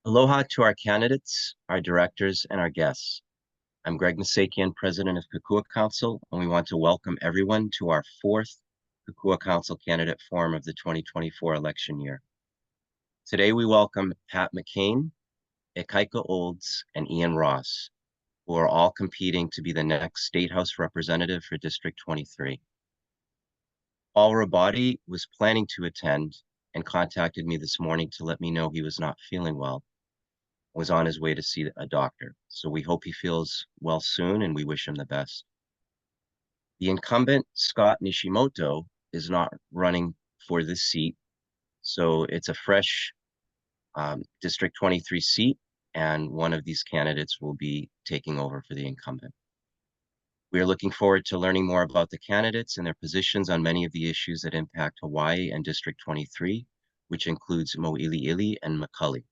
Aloha to our candidates, our directors, and our guests. I'm Greg Misakian, President of Kokua Council, and we want to welcome everyone to our fourth Kokua Council Candidate Forum of the 2024 election year. Today we welcome Pat McCain, Ikaika Olds, and Ian Ross, who are all competing to be the next State House representative for District 23. Paul Rabati was planning to attend and contacted me this morning to let me know he was not feeling well, was on his way to see a doctor. So we hope he feels well soon and we wish him the best. The incumbent, Scott Nishimoto, is not running for this seat. So it's a fresh District 23 seat, and one of these candidates will be taking over for the incumbent. We are looking forward to learning more about the candidates and their positions on many of the issues that impact Hawaii and District 23, which includes Moiliili and Macaulay.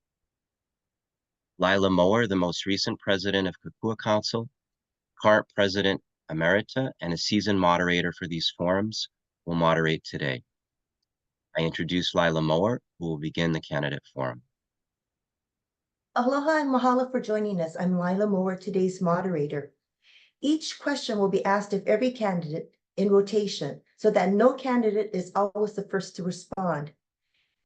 Lila Mower, the most recent president of Kokua Council, current president Emerita, and a seasoned moderator for these forums, will moderate today. I introduce Lila Mower, who will begin the candidate forum. Aloha and mahalo for joining us. I'm Lila Mower, today's moderator. Each question will be asked of every candidate in rotation so that no candidate is always the first to respond.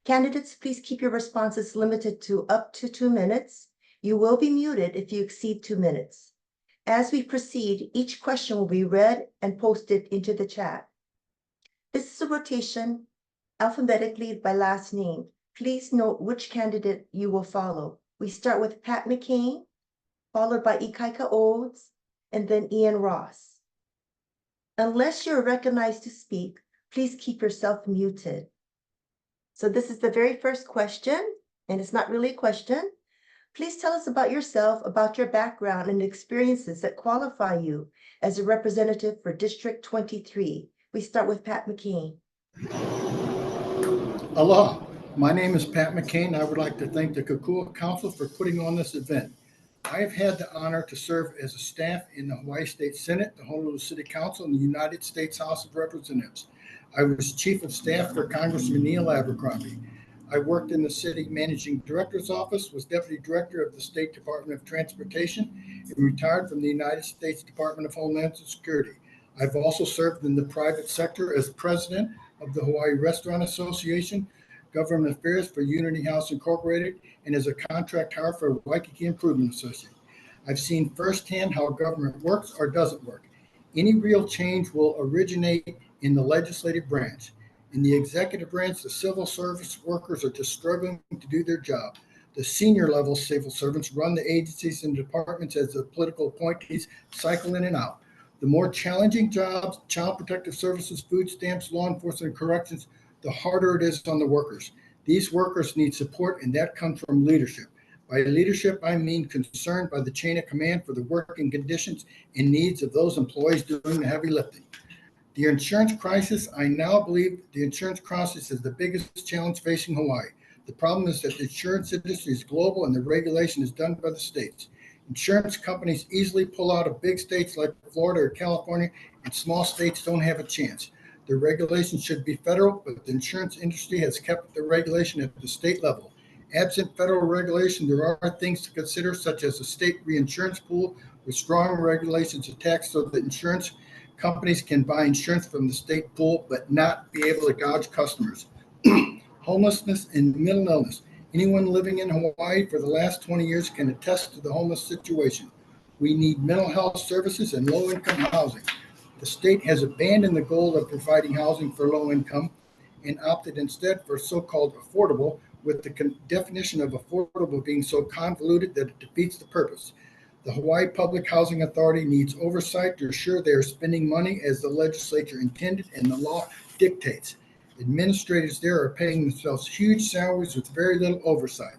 Candidates, please keep your responses limited to up to 2 minutes. You will be muted if you exceed 2 minutes. As we proceed, each question will be read and posted into the chat. This is a rotation alphabetically by last name. Please note which candidate you will follow. We start with Pat McCain, followed by Ikaika Olds, and then Ian Ross. Unless you're recognized to speak, please keep yourself muted. So this is the very first question, and it's not really a question. Please tell us about yourself, about your background and experiences that qualify you as a representative for District 23. We start with Pat McCain. Aloha, my name is Pat McCain. I would like to thank the Kokua Council for putting on this event. I have had the honor to serve as a staff in the Hawaii State Senate, the Honolulu City Council, and the United States House of Representatives. I was Chief of Staff for Congressman Neil Abercrombie. I worked in the City Managing Director's Office, was Deputy Director of the State Department of Transportation, and retired from the United States Department of Homeland Security. I've also served in the private sector as President of the Hawaii Restaurant Association, Government Affairs for Unity House Incorporated, and as a contract hire for Waikiki Improvement Association. I've seen firsthand how government works or doesn't work. Any real change will originate in the legislative branch. In the executive branch, the civil service workers are just struggling to do their job. The senior level civil servants run the agencies and departments as the political appointees cycle in and out. The more challenging jobs, child protective services, food stamps, law enforcement, and corrections, the harder it is on the workers. These workers need support, and that comes from leadership. By leadership, I mean concern by the chain of command for the working conditions and needs of those employees doing the heavy lifting. The insurance crisis, I now believe the insurance crisis is the biggest challenge facing Hawaii. The problem is that the insurance industry is global and the regulation is done by the states. Insurance companies easily pull out of big states like Florida or California, and small states don't have a chance. The regulation should be federal, but the insurance industry has kept the regulation at the state level. Absent federal regulation, there are things to consider, such as a state reinsurance pool with strong regulations attached so that insurance companies can buy insurance from the state pool, but not be able to gouge customers. Homelessness and mental illness. Anyone living in Hawaii for the last 20 years can attest to the homeless situation. We need mental health services and low-income housing. The state has abandoned the goal of providing housing for low income and opted instead for so-called affordable, with the definition of affordable being so convoluted that it defeats the purpose. The Hawaii Public Housing Authority needs oversight to ensure they are spending money as the legislature intended and the law dictates. Administrators there are paying themselves huge salaries with very little oversight.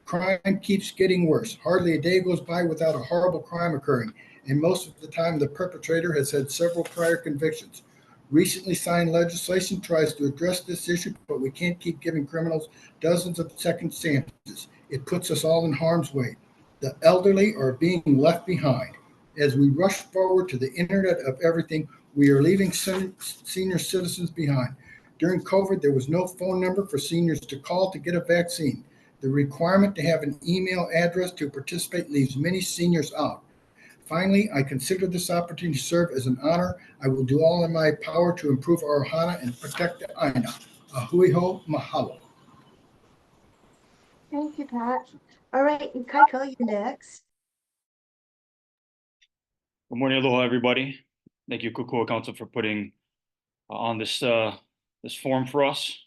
Crime keeps getting worse. Hardly a day goes by without a horrible crime occurring, and most of the time the perpetrator has had several prior convictions. Recently signed legislation tries to address this issue, but we can't keep giving criminals dozens of second chances. It puts us all in harm's way. The elderly are being left behind. As we rush forward to the Internet of Everything, we are leaving senior citizens behind. During COVID, there was no phone number for seniors to call to get a vaccine. The requirement to have an email address to participate leaves many seniors out. Finally, I consider this opportunity to serve as an honor. I will do all in my power to improve our ohana and protect the aina. Ahuiho, mahalo. Thank you, Pat. All right, Ikaika, you're next. Good morning, aloha, everybody. Thank you, Kokua Council, for putting on this forum for us.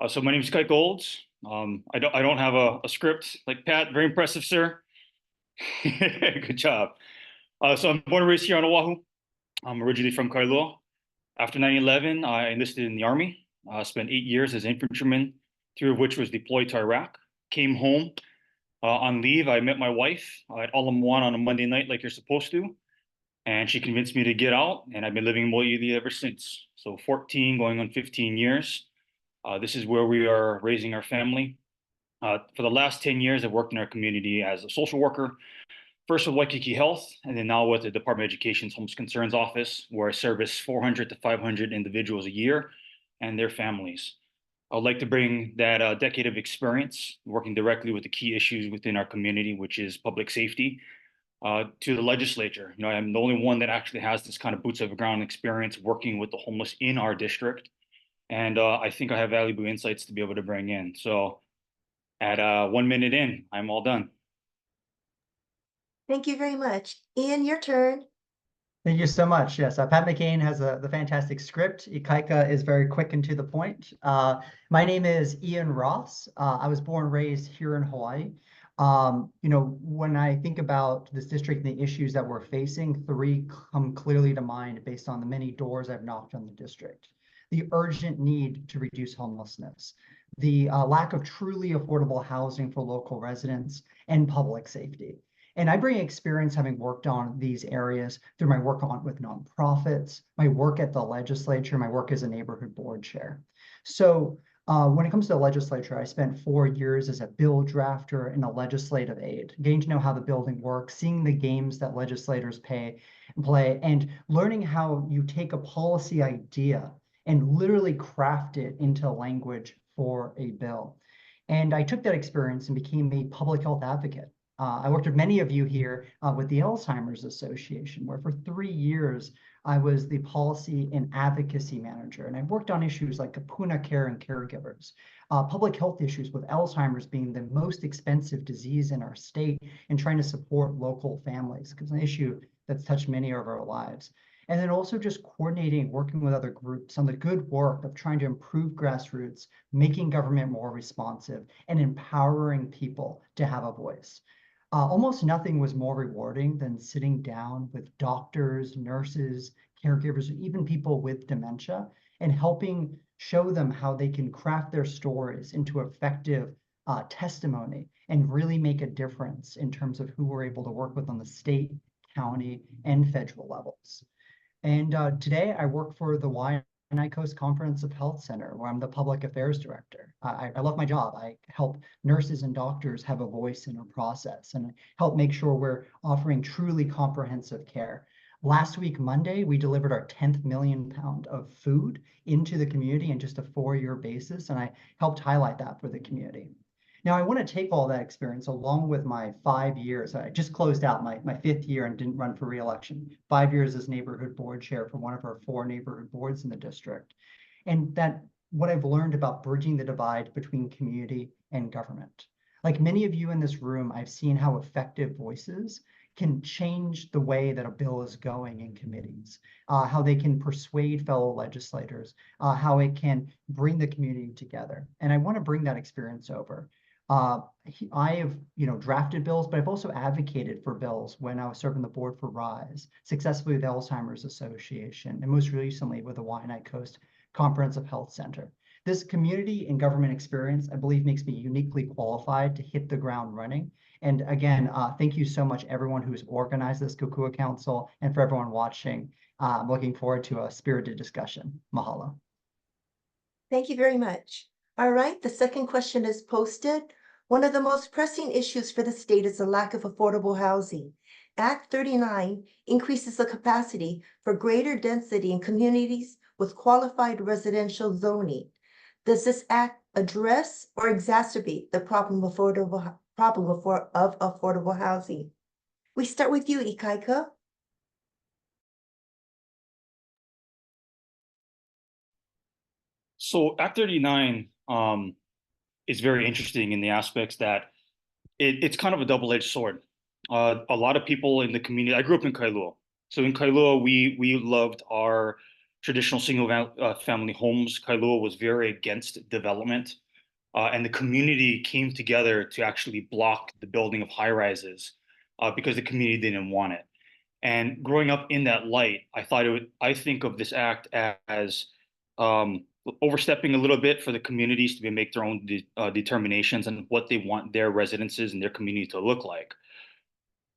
So my name is Ikaika Olds. I don't have a script like Pat. Very impressive, sir. Good job. So I'm born and raised here on Oahu. I'm originally from Kawailoa. After 9/11, I enlisted in the Army. Spent 8 years as an infantryman, 3 of which was deployed to Iraq. Came home on leave. I met my wife at Ala Moana on a Monday night, like you're supposed to. And she convinced me to get out, and I've been living in Moiliili ever since. So 14 going on 15 years. This is where we are raising our family. For the last 10 years, I've worked in our community as a social worker, first with Waikiki Health, and then now with the Department of Education's Homeless Concerns Office, where I service 400 to 500 individuals a year and their families. I would like to bring that decade of experience working directly with the key issues within our community, which is public safety, to the legislature. You know, I'm the only one that actually has this kind of boots on the ground experience working with the homeless in our district. And I think I have valuable insights to be able to bring in. So at 1 minute in, I'm all done. Thank you very much. Ian, your turn. Thank you so much. Yes, Pat McCain has the fantastic script. Ikaika is very quick and to the point. My name is Ian Ross. I was born and raised here in Hawaii. You know, when I think about this district and the issues that we're facing, 3 come clearly to mind based on the many doors I've knocked on the district. The urgent need to reduce homelessness, the lack of truly affordable housing for local residents, and public safety. And I bring experience having worked on these areas through my work with nonprofits, my work at the legislature, my work as a neighborhood board chair. So when it comes to the legislature, I spent 4 years as a bill drafter and a legislative aide, getting to know how the building works, seeing the games that legislators play, and learning how you take a policy idea and literally craft it into language for a bill. And I took that experience and became a public health advocate. I worked with many of you here with the Alzheimer's Association, where for 3 years, I was the policy and advocacy manager. And I worked on issues like kapuna care and caregivers, public health issues with Alzheimer's being the most expensive disease in our state, and trying to support local families, because it's an issue that's touched many of our lives. And then also just coordinating, working with other groups on the good work of trying to improve grassroots, making government more responsive, and empowering people to have a voice. Almost nothing was more rewarding than sitting down with doctors, nurses, caregivers, even people with dementia, and helping show them how they can craft their stories into effective testimony and really make a difference in terms of who we're able to work with on the state, county, and federal levels. And today I work for the Waianae Coast Comprehensive Health Center, where I'm the public affairs director. I love my job. I help nurses and doctors have a voice in our process and help make sure we're offering truly comprehensive care. Last week, Monday, we delivered our 10th million pound of food into the community in just a 4-year basis, and I helped highlight that for the community. Now, I want to take all that experience along with my 5 years. I just closed out my 5th year and didn't run for re-election. 5 years as neighborhood board chair for one of our 4 neighborhood boards in the district. And that what I've learned about bridging the divide between community and government. Like many of you in this room, I've seen how effective voices can change the way that a bill is going in committees, how they can persuade fellow legislators, how it can bring the community together. And I want to bring that experience over. I have, drafted bills, but I've also advocated for bills when I was serving the board for RISE, successfully with the Alzheimer's Association, and most recently with the Waianae Coast Comprehensive Health Center. This community and government experience, I believe, makes me uniquely qualified to hit the ground running. And again, thank you so much, everyone who's organized this Kokua Council, and for everyone watching. I'm looking forward to a spirited discussion. Mahalo. Thank you very much. All right, the second question is posted. One of the most pressing issues for the state is the lack of affordable housing. Act 39 increases the capacity for greater density in communities with qualified residential zoning. Does this act address or exacerbate the problem of affordable housing? We start with you, Ikaika. So Act 39 is very interesting in the aspects that it's kind of a double-edged sword. A lot of people in the community, I grew up in Kailua. So in Kailua, we loved our traditional family homes. Kailua was very against development. And the community came together to actually block the building of high rises because the community didn't want it. And growing up in that light, I think of this act as overstepping a little bit for the communities to make their own determinations on what they want their residences and their community to look like.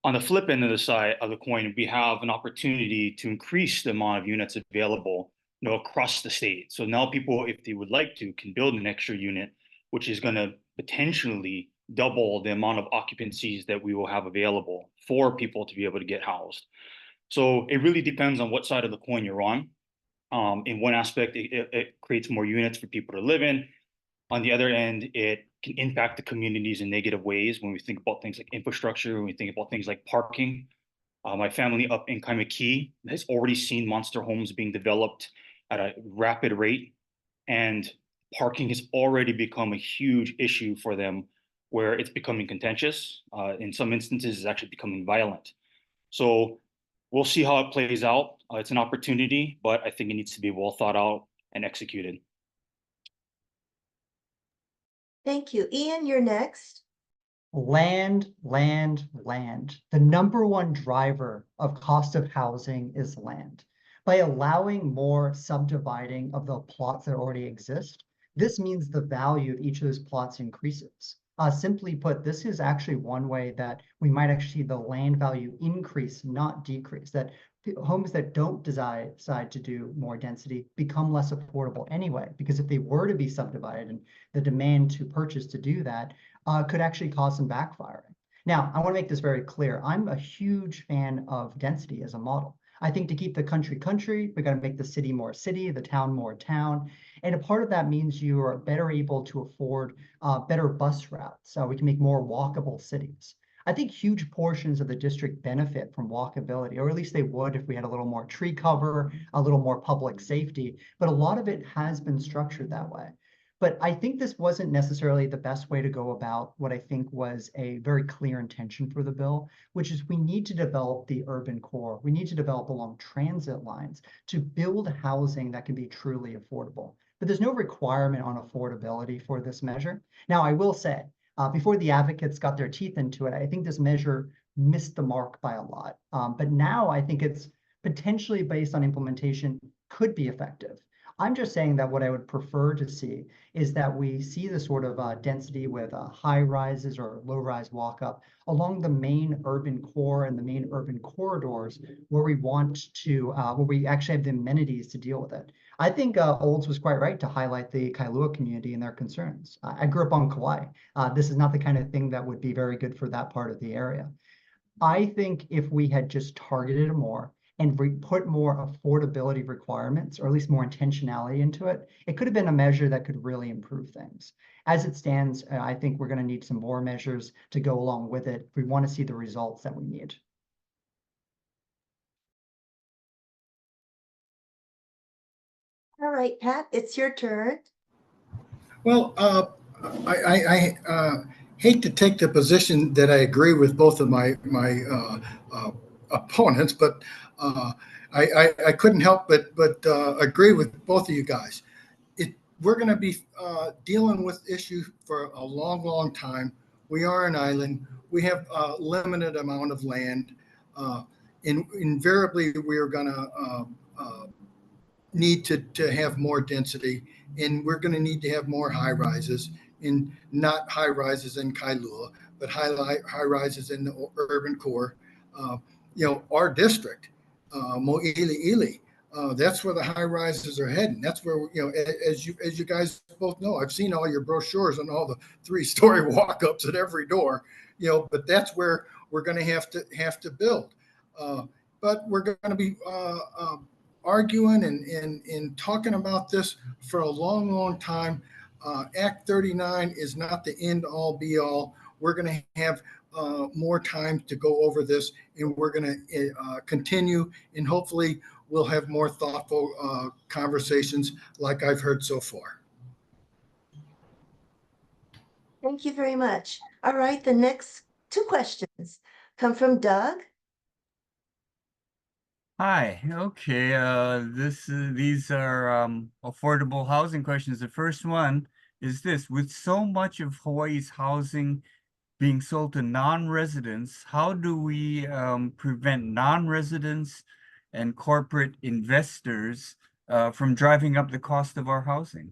On the flip end of the side of the coin, we have an opportunity to increase the amount of units available, across the state. So now people, if they would like to, can build an extra unit, which is going to potentially double the amount of occupancies that we will have available for people to be able to get housed. So it really depends on what side of the coin you're on. In one aspect, it creates more units for people to live in. On the other end, it can impact the communities in negative ways when we think about things like infrastructure, when we think about things like parking. My family up in Kaimaki has already seen monster homes being developed at a rapid rate, and parking has already become a huge issue for them, where it's becoming contentious. In some instances, it's actually becoming violent. So we'll see how it plays out. It's an opportunity, but I think it needs to be well thought out and executed. Thank you. Ian, you're next. Land, land, land. The number one driver of cost of housing is land. By allowing more subdividing of the plots that already exist, this means the value of each of those plots increases. Simply put, this is actually one way that we might actually see the land value increase, not decrease, that homes that don't decide to do more density become less affordable anyway, because if they were to be subdivided and the demand to purchase to do that could actually cause some backfiring. Now, I want to make this very clear. I'm a huge fan of density as a model. I think to keep the country, we got to make the city more city, the town more town. And a part of that means you are better able to afford better bus routes. So we can make more walkable cities. I think huge portions of the district benefit from walkability, or at least they would if we had a little more tree cover, a little more public safety, but a lot of it has been structured that way. But I think this wasn't necessarily the best way to go about what I think was a very clear intention for the bill, which is we need to develop the urban core. We need to develop along transit lines to build housing that can be truly affordable. But there's no requirement on affordability for this measure. Now, I will say, before the advocates got their teeth into it, I think this measure missed the mark by a lot. But now I think it's potentially based on implementation could be effective. I'm just saying that what I would prefer to see is that we see the sort of density with high rises or low rise walk up along the main urban core and the main urban corridors where we want to, where we actually have the amenities to deal with it. I think Olds was quite right to highlight the Kailua community and their concerns. I grew up on Kauai. This is not the kind of thing that would be very good for that part of the area. I think if we had just targeted more and put more affordability requirements, or at least more intentionality into it, it could have been a measure that could really improve things. As it stands, I think we're going to need some more measures to go along with it if we want to see the results that we need. All right, Pat, it's your turn. Well, I hate to take the position that I agree with both of my opponents, but I couldn't help but agree with both of you guys. We're going to be dealing with issues for a long time. We are an island. We have a limited amount of land. Invariably, we are going to need to have more density, and we're going to need to have more high rises, and not high rises in Kailua, but high rises in the urban core. Our district, Moiliili, that's where the high rises are heading. That's where, as you guys both know, I've seen all your brochures on all the 3-story walk-ups at every door, but that's where we're going to have to build. But we're going to be arguing and talking about this for a long time. Act 39 is not the end all be all. We're going to have more time to go over this, and we're going to continue, and hopefully we'll have more thoughtful conversations like I've heard so far. Thank you very much. All right, the next two questions come from Doug. Hi, okay, these are affordable housing questions. The first one is this: with so much of Hawaii's housing being sold to non-residents, how do we prevent non-residents and corporate investors from driving up the cost of our housing?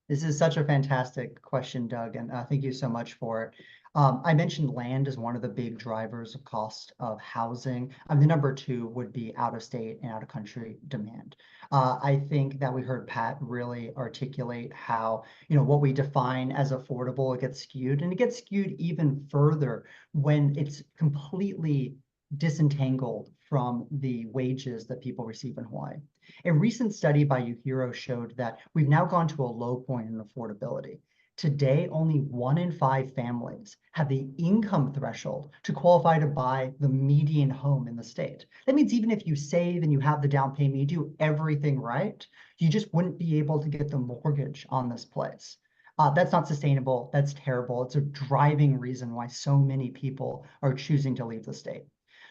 This is such a fantastic question, Doug, and thank you so much for it. I mentioned land is one of the big drivers of cost of housing. The number two would be out-of-state and out-of-country demand. I think that we heard Pat really articulate how, what we define as affordable, it gets skewed, and it gets skewed even further when it's completely disentangled from the wages that people receive in Hawaii. A recent study by Uhiro showed that we've now gone to a low point in affordability. Today, only 1 in 5 families have the income threshold to qualify to buy the median home in the state. That means even if you save and you have the down payment, you do everything right, you just wouldn't be able to get the mortgage on this place. That's not sustainable. That's terrible. It's a driving reason why so many people are choosing to leave the state.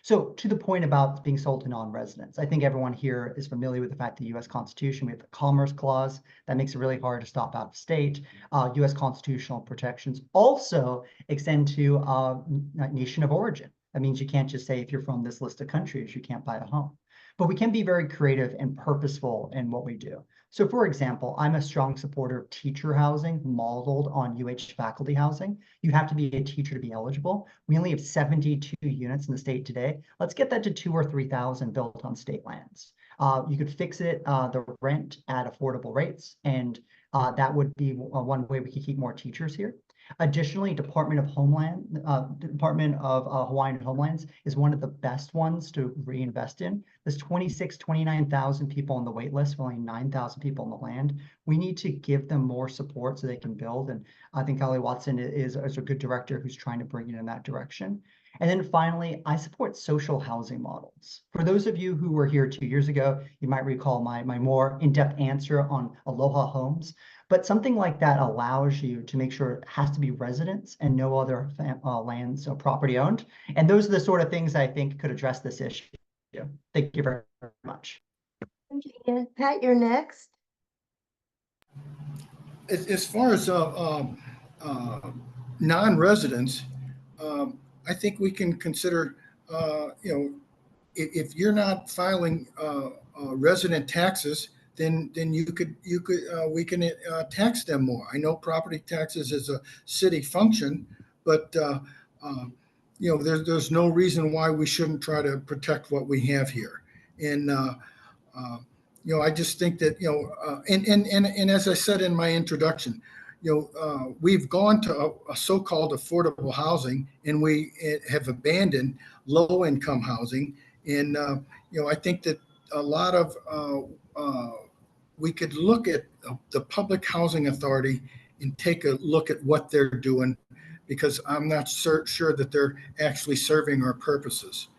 So to the point about being sold to non-residents, I think everyone here is familiar with the fact that the U.S. Constitution, we have the Commerce Clause that makes it really hard to stop out of state. U.S. constitutional protections also extend to nation of origin. That means you can't just say if you're from this list of countries, you can't buy a home. But we can be very creative and purposeful in what we do. So for example, I'm a strong supporter of teacher housing modeled on UH faculty housing. You have to be a teacher to be eligible. We only have 72 units in the state today. Let's get that to 2,000 or 3,000 built on state lands. You could fix it, the rent at affordable rates, and that would be one way we could keep more teachers here. Additionally, Department of Hawaiian Homelands is one of the best ones to reinvest in. There's 29,000 people on the wait list, only 9,000 people on the land. We need to give them more support so they can build. And I think Ali Watson is a good director who's trying to bring it in that direction. And then finally, I support social housing models. For those of you who were here 2 years ago, you might recall my more in-depth answer on Aloha Homes. But something like that allows you to make sure it has to be residents and no other lands or property owned. And those are the sort of things I think could address this issue. Thank you very much. Thank you, Ian. Pat, you're next. As far as non-residents, I think we can consider, if you're not filing resident taxes, then we can tax them more. I know property taxes is a city function, but there's no reason why we shouldn't try to protect what we have here. And I just think that and as I said in my introduction, we've gone to a so-called affordable housing, and we have abandoned low-income housing. And I think that a lot of we could look at the Public Housing Authority and take a look at what they're doing, because I'm not sure that they're actually serving our purposes.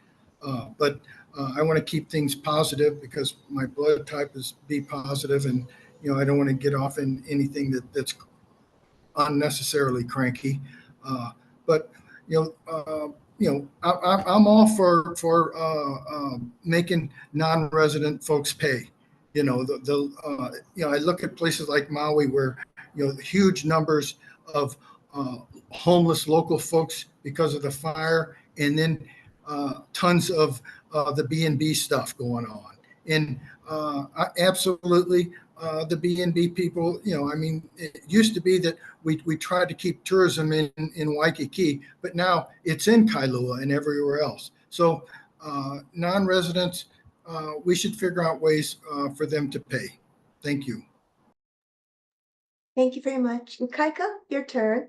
But I want to keep things positive because my blood type is B positive, and I don't want to get off in anything that's unnecessarily cranky. But I'm all for making non-resident folks pay. I look at places like Maui where huge numbers of homeless local folks because of the fire, and then tons of the B&B stuff going on. And absolutely, the B&B people, it used to be that we tried to keep tourism in Waikiki, but now it's in Kailua and everywhere else. So non-residents, we should figure out ways for them to pay. Thank you. Thank you very much. Ikaika, your turn.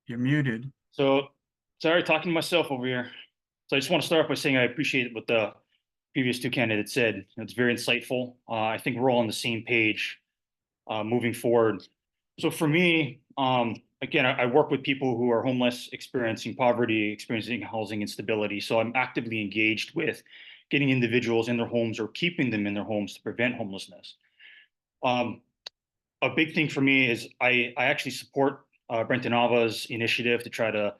You're muted. So sorry, talking to myself over here. So I just want to start off by saying I appreciate what the previous two candidates said. It's very insightful. I think we're all on the same page moving forward. So for me, again, I work with people who are homeless, experiencing poverty, experiencing housing instability. So I'm actively engaged with getting individuals in their homes or keeping them in their homes to prevent homelessness. A big thing for me is I actually support Brenton Ava's initiative to try to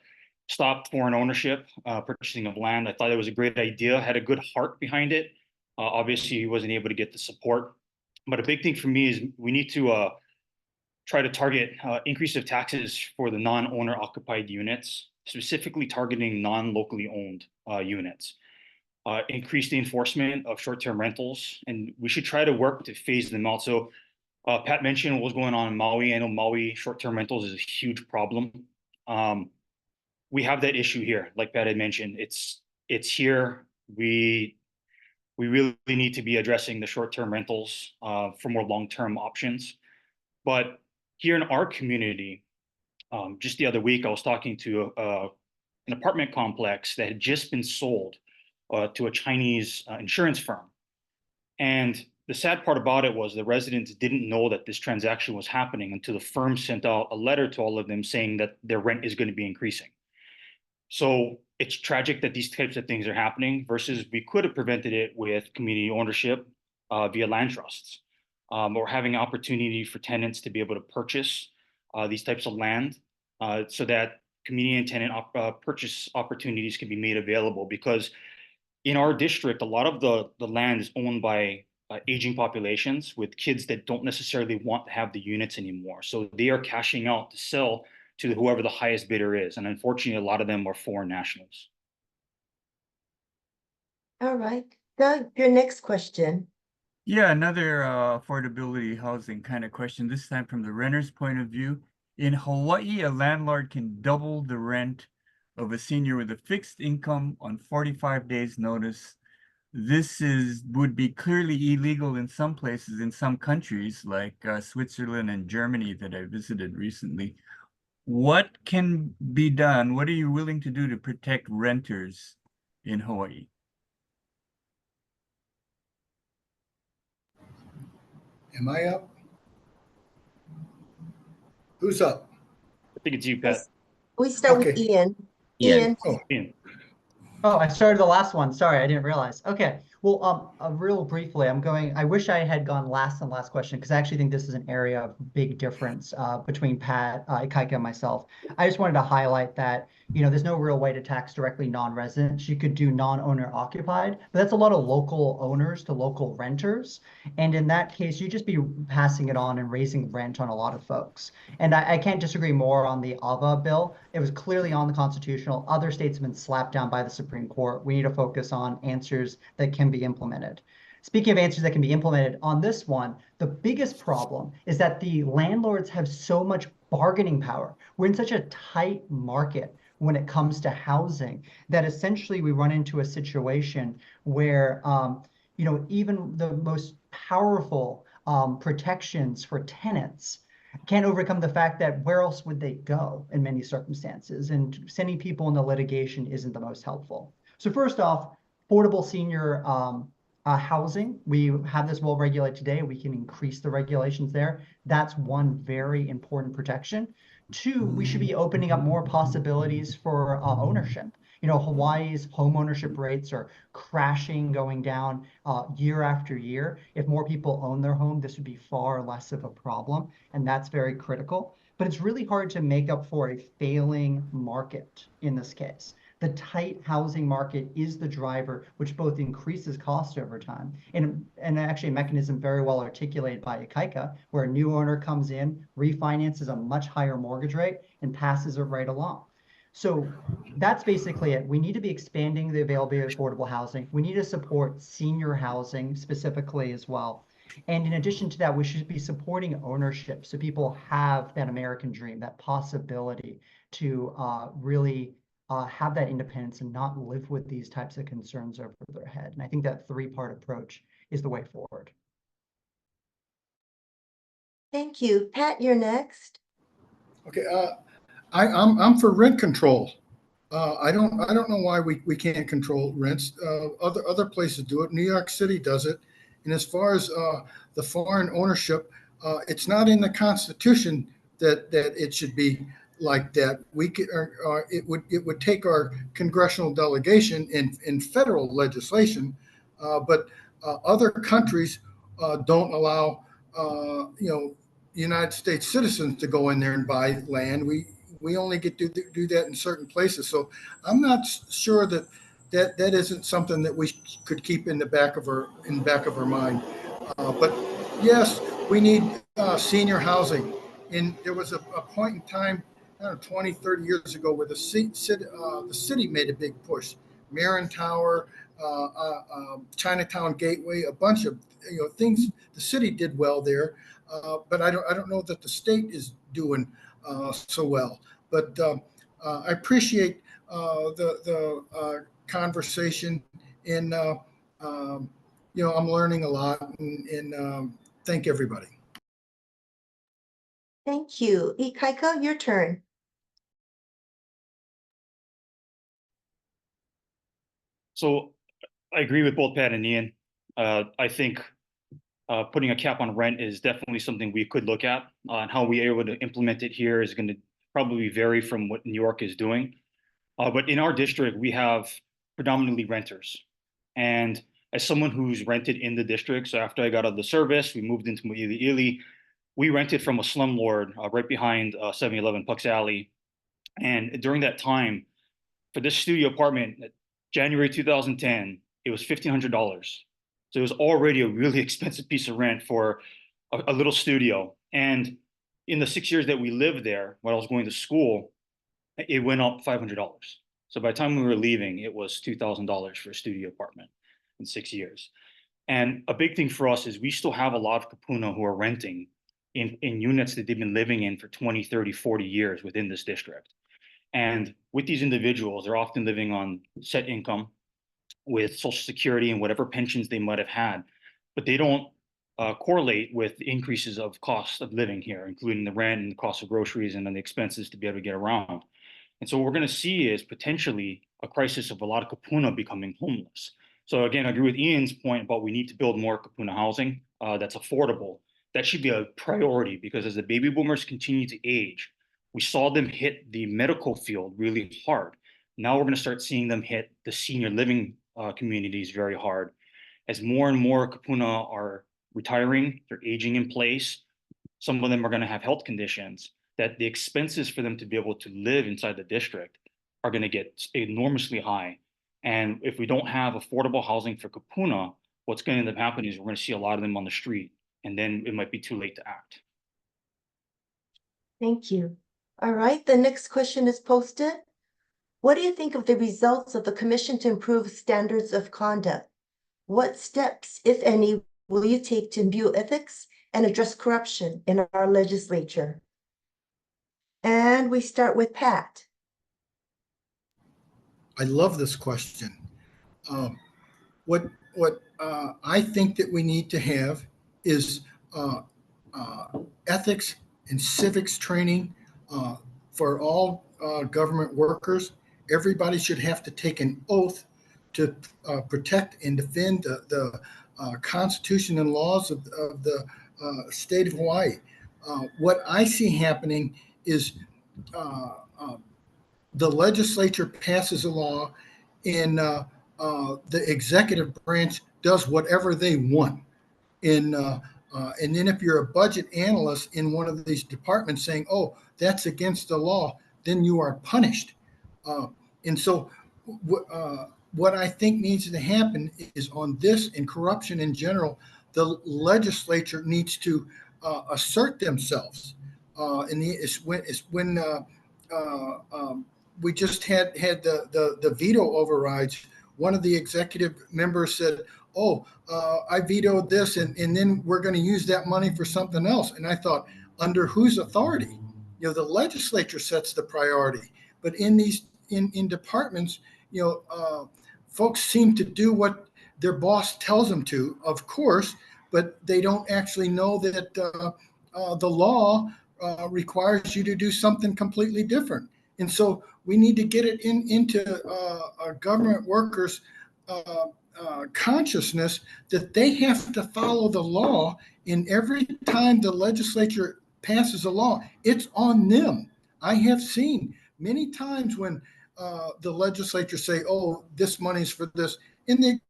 stop foreign ownership, purchasing of land. I thought it was a great idea, had a good heart behind it. Obviously, he wasn't able to get the support. But a big thing for me is we need to try to target increase of taxes for the non-owner occupied units, specifically targeting non-locally owned units. Increase the enforcement of short-term rentals, and we should try to work to phase them out. So Pat mentioned what's going on in Maui. I know Maui short-term rentals is a huge problem. We have that issue here, like Pat had mentioned. It's here. We really need to be addressing the short-term rentals for more long-term options. But here in our community, just the other week, I was talking to an apartment complex that had just been sold to a Chinese insurance firm. And the sad part about it was the residents didn't know that this transaction was happening until the firm sent out a letter to all of them saying that their rent is going to be increasing. So it's tragic that these types of things are happening versus we could have prevented it with community ownership via land trusts, or having opportunity for tenants to be able to purchase these types of land so that community and tenant purchase opportunities can be made available. Because in our district, a lot of the land is owned by aging populations with kids that don't necessarily want to have the units anymore. So they are cashing out to sell to whoever the highest bidder is. And unfortunately, a lot of them are foreign nationals. All right. Doug, your next question. Yeah, another affordability housing kind of question, this time from the renter's point of view. In Hawaii, a landlord can double the rent of a senior with a fixed income on 45 days notice. This would be clearly illegal in some places, in some countries like Switzerland and Germany that I visited recently. What can be done? What are you willing to do to protect renters in Hawaii? Am I up? Who's up? I think it's you, Pat. We start with Okay. Ian. Ian. Oh, Ian. Oh, I started the last one. Sorry, I didn't realize. Okay. Well, real briefly, I wish I had gone last on last question because I actually think this is an area of big difference between Pat, Ikaika, and myself. I just wanted to highlight that, there's no real way to tax directly non-residents. You could do non-owner occupied, but that's a lot of local owners to local renters. And in that case, you just be passing it on and raising rent on a lot of folks. And I can't disagree more on the AVA bill. It was clearly unconstitutional. Other states have been slapped down by the Supreme Court. We need to focus on answers that can be implemented. Speaking of answers that can be implemented on this one, the biggest problem is that the landlords have so much bargaining power. We're in such a tight market when it comes to housing that essentially we run into a situation where even the most powerful protections for tenants can't overcome the fact that where else would they go in many circumstances, and sending people into litigation isn't the most helpful. So first off, affordable senior housing, we have this well regulated today. We can increase the regulations there. That's one very important protection. Two, we should be opening up more possibilities for ownership. Hawaii's homeownership rates are crashing, going down year after year. If more people own their home, this would be far less of a problem, and that's very critical. But it's really hard to make up for a failing market in this case. The tight housing market is the driver, which both increases cost over time, and actually a mechanism very well articulated by Ikaika, where a new owner comes in, refinances a much higher mortgage rate, and passes it right along. So that's basically it. We need to be expanding the availability of affordable housing. We need to support senior housing specifically as well. And in addition to that, we should be supporting ownership so people have that American dream, that possibility to really have that independence and not live with these types of concerns over their head. And I think that three-part approach is the way forward. Thank you. Pat, you're next. okay. I'm for rent control, I don't know why we can't control rents. Other places do it. New York City does it. And as far as the foreign ownership, it's not in the Constitution that it should be like that. It would take our congressional delegation in federal legislation, but other countries don't allow United States citizens to go in there and buy land. We only get to do that in certain places. So I'm not sure that isn't something that we could keep in the back of our mind. But yes, we need senior housing. And there was a point in time, I don't know, 20, 30 years ago, where the city made a big push. Marin Tower, Chinatown Gateway, a bunch of things. The city did well there, but I don't know that the state is doing so well. But I appreciate the conversation, and I'm learning a lot, and thank everybody. Thank you. Ikaika, your turn. So I agree with both Pat and Ian. I think putting a cap on rent is definitely something we could look at. And how we are able to implement it here is going to probably vary from what New York is doing. But in our district, we have predominantly renters. And as someone who's rented in the district, so after I got out of the service, we moved into Moiliili. We rented from a slumlord right behind 7-Eleven Puck's Alley. And during that time, for this studio apartment, January 2010, it was $1,500. So it was already a really expensive piece of rent for a little studio. And in the 6 years that we lived there, when I was going to school, it went up $500. So by the time we were leaving, it was $2,000 for a studio apartment in 6 years. And a big thing for us is we still have a lot of kapuna who are renting in units that they've been living in for 20, 30, 40 years within this district. And with these individuals, they're often living on set income with Social Security and whatever pensions they might have had, but they don't correlate with the increases of cost of living here, including the rent and the cost of groceries and then the expenses to be able to get around. And so what we're going to see is potentially a crisis of a lot of kapuna becoming homeless. So again, I agree with Ian's point about we need to build more kapuna housing that's affordable. That should be a priority, because as the baby boomers continue to age, we saw them hit the medical field really hard. Now we're going to start seeing them hit the senior living communities very hard. As more and more kapuna are retiring, they're aging in place. Some of them are going to have health conditions that the expenses for them to be able to live inside the district are going to get enormously high. And if we don't have affordable housing for kapuna, what's going to end up happening is we're going to see a lot of them on the street, and then it might be too late to act. Thank you. All right, the next question is posted. What do you think of the results of the Commission to Improve Standards of Conduct? What steps, if any, will you take to imbue ethics and address corruption in our legislature? And we start with Pat. I love this question. What I think that we need to have is ethics and civics training for all government workers. Everybody should have to take an oath to protect and defend the Constitution and laws of the state of Hawaii. What I see happening is the legislature passes a law, and the executive branch does whatever they want. And then if you're a budget analyst in one of these departments saying, oh, that's against the law, then you are punished. And so what I think needs to happen is on this and corruption in general, the legislature needs to assert themselves. And it's when we just had the veto overrides. One of the executive members said, oh, I vetoed this, and then we're going to use that money for something else. And I thought, under whose authority? The legislature sets the priority. But in these in departments, folks seem to do what their boss tells them to, of course, but they don't actually know that the law requires you to do something completely different. And so we need to get it into government workers' consciousness that they have to follow the law. And every time the legislature passes a law, it's on them. I have seen many times when the legislature say, oh, this money's for this, and the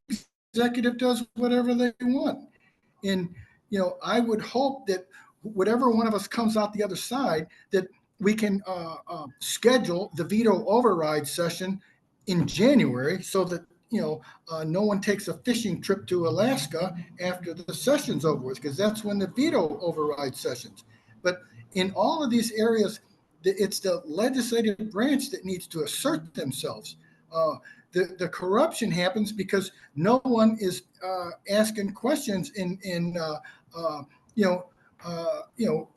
executive does whatever they want. And, you know, I would hope that whatever one of us comes out the other side, that we can schedule the veto override session in January so that, you know, no one takes a fishing trip to Alaska after the session's over with, because that's when the veto override sessions. But in all of these areas, it's the legislative branch that needs to assert themselves. The corruption happens because no one is asking questions and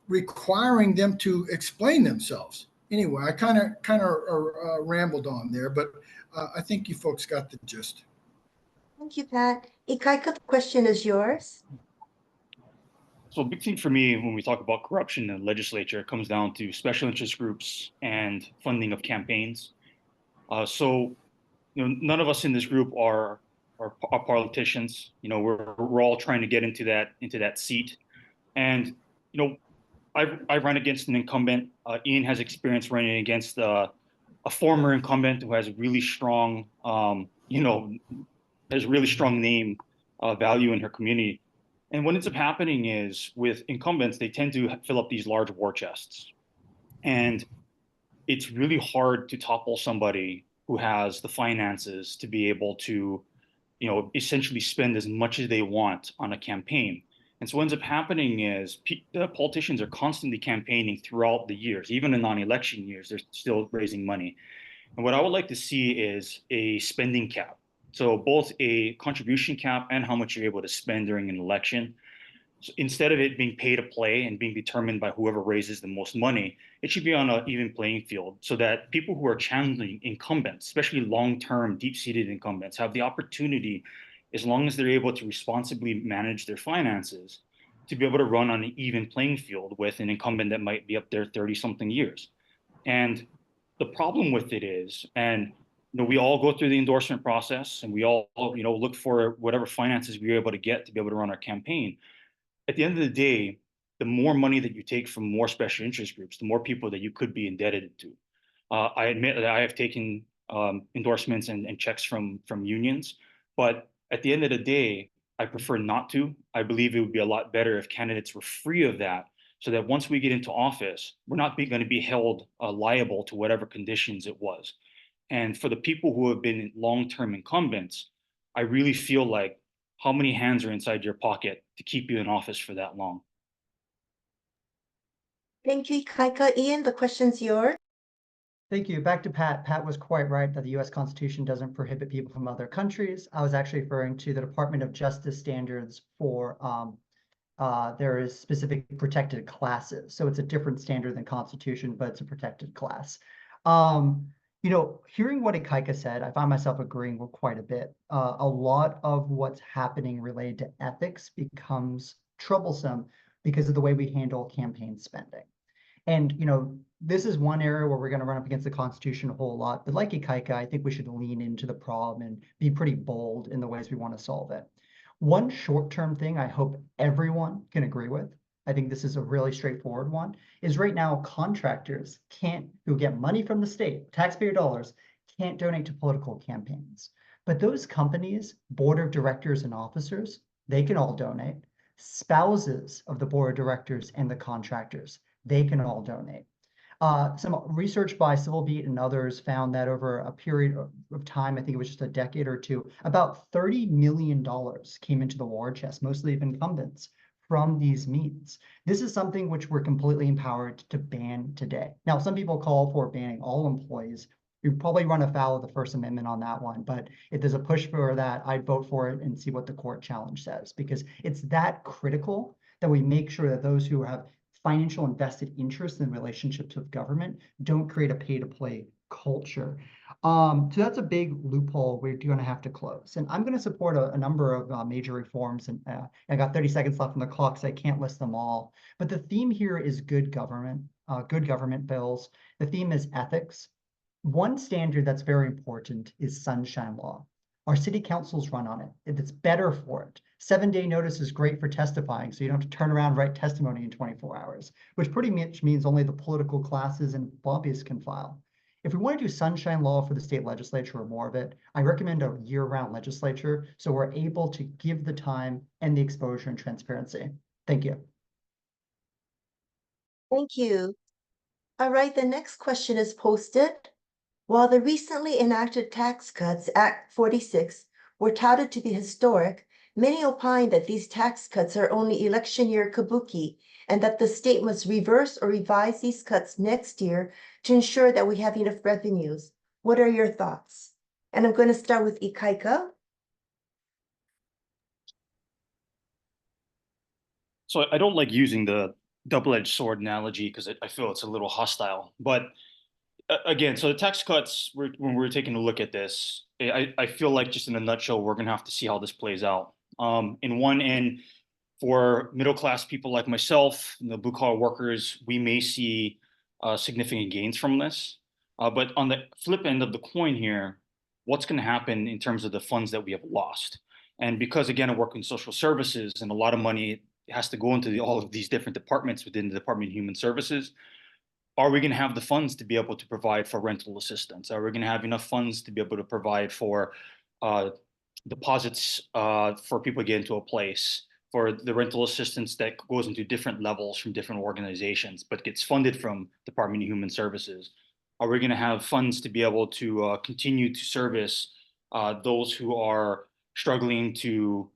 requiring them to explain themselves. Anyway, I kind of rambled on there, but I think you folks got the gist. Thank you, Pat. Ikaika, the question is yours. So a big thing for me when we talk about corruption in the legislature, it comes down to special interest groups and funding of campaigns. So, you know, none of us in this group are politicians. You know, we're all trying to get into that seat. And, you know, I run against an incumbent. Ian has experience running against a former incumbent who has a really strong, has a really strong name value in her community. And what ends up happening is with incumbents, they tend to fill up these large war chests. And it's really hard to topple somebody who has the finances to be able to, you know, essentially spend as much as they want on a campaign. And so what ends up happening is the politicians are constantly campaigning throughout the years, even in non-election years, they're still raising money. And what I would like to see is a spending cap. So both a contribution cap and how much you're able to spend during an election. So instead of it being pay to play and being determined by whoever raises the most money, it should be on an even playing field so that people who are challenging incumbents, especially long-term, deep-seated incumbents, have the opportunity, as long as they're able to responsibly manage their finances, to be able to run on an even playing field with an incumbent that might be up there 30-something years. And the problem with it is, and you know, we all go through the endorsement process and we all, you know, look for whatever finances we're able to get to be able to run our campaign. At the end of the day, the more money that you take from more special interest groups, the more people that you could be indebted to. I admit that I have taken endorsements and checks from unions, but at the end of the day, I prefer not to. I believe it would be a lot better if candidates were free of that, so that once we get into office, we're not going to be held liable to whatever conditions it was. And for the people who have been long-term incumbents, I really feel like how many hands are inside your pocket to keep you in office for that long? Thank you, Ikaika. Ian, the question's yours. Thank you. Back to Pat. Pat was quite right that the U.S. Constitution doesn't prohibit people from other countries. I was actually referring to the Department of Justice standards for there is specific protected classes. So it's a different standard than Constitution, but it's a protected class. You know, hearing what Ikaika said, I find myself agreeing with quite a bit. A lot of what's happening related to ethics becomes troublesome because of the way we handle campaign spending. And, you know, this is one area where we're going to run up against the Constitution a whole lot. But like Ikaika, I think we should lean into the problem and be pretty bold in the ways we want to solve it. One short-term thing I hope everyone can agree with, I think this is a really straightforward one, is right now contractors who get money from the state, taxpayer dollars, can't donate to political campaigns. But those companies, board of directors and officers, they can all donate. Spouses of the board of directors and the contractors, they can all donate. Some research by Civil Beat and others found that over a period of time, I think it was just a decade or two, about $30 million came into the war chest, mostly of incumbents, from these means. This is something which we're completely empowered to ban today. Now, some people call for banning all employees. You probably run afoul of the First Amendment on that one, but if there's a push for that, I'd vote for it and see what the court challenge says, because it's that critical that we make sure that those who have financial invested interest in relationships with government don't create a pay-to-play culture. So that's a big loophole we're going to have to close. And I'm going to support a number of major reforms. And I got 30 seconds left on the clock, so I can't list them all. But the theme here is good government bills. The theme is ethics. One standard that's very important is sunshine law. Our city councils run on it. It's better for it. 7-day notice is great for testifying, so you don't have to turn around and write testimony in 24 hours, which pretty much means only the political classes and lobbyists can file. If we want to do sunshine law for the state legislature or more of it, I recommend a year-round legislature so we're able to give the time and the exposure and transparency. Thank you. Thank you. All right, the next question is posted. While the recently enacted Tax Cuts Act 46 were touted to be historic, many opine that these tax cuts are only election year kabuki and that the state must reverse or revise these cuts next year to ensure that we have enough revenues. What are your thoughts? And I'm going to start with Ikaika. So I don't like using the double-edged sword analogy because I feel it's a little hostile. But again, so the tax cuts, when we're taking a look at this, I feel like just in a nutshell, we're going to have to see how this plays out. In one end, for middle-class people like myself, the blue-collar workers, we may see significant gains from this. But on the flip end of the coin here, what's going to happen in terms of the funds that we have lost? And because, again, I work in social services and a lot of money has to go into all of these different departments within the Department of Human Services, are we going to have the funds to be able to provide for rental assistance? Are we going to have enough funds to be able to provide for deposits for people to get into a place, for the rental assistance that goes into different levels from different organizations, but gets funded from Department of Human Services? Are we going to have funds to be able to continue to service those who are struggling to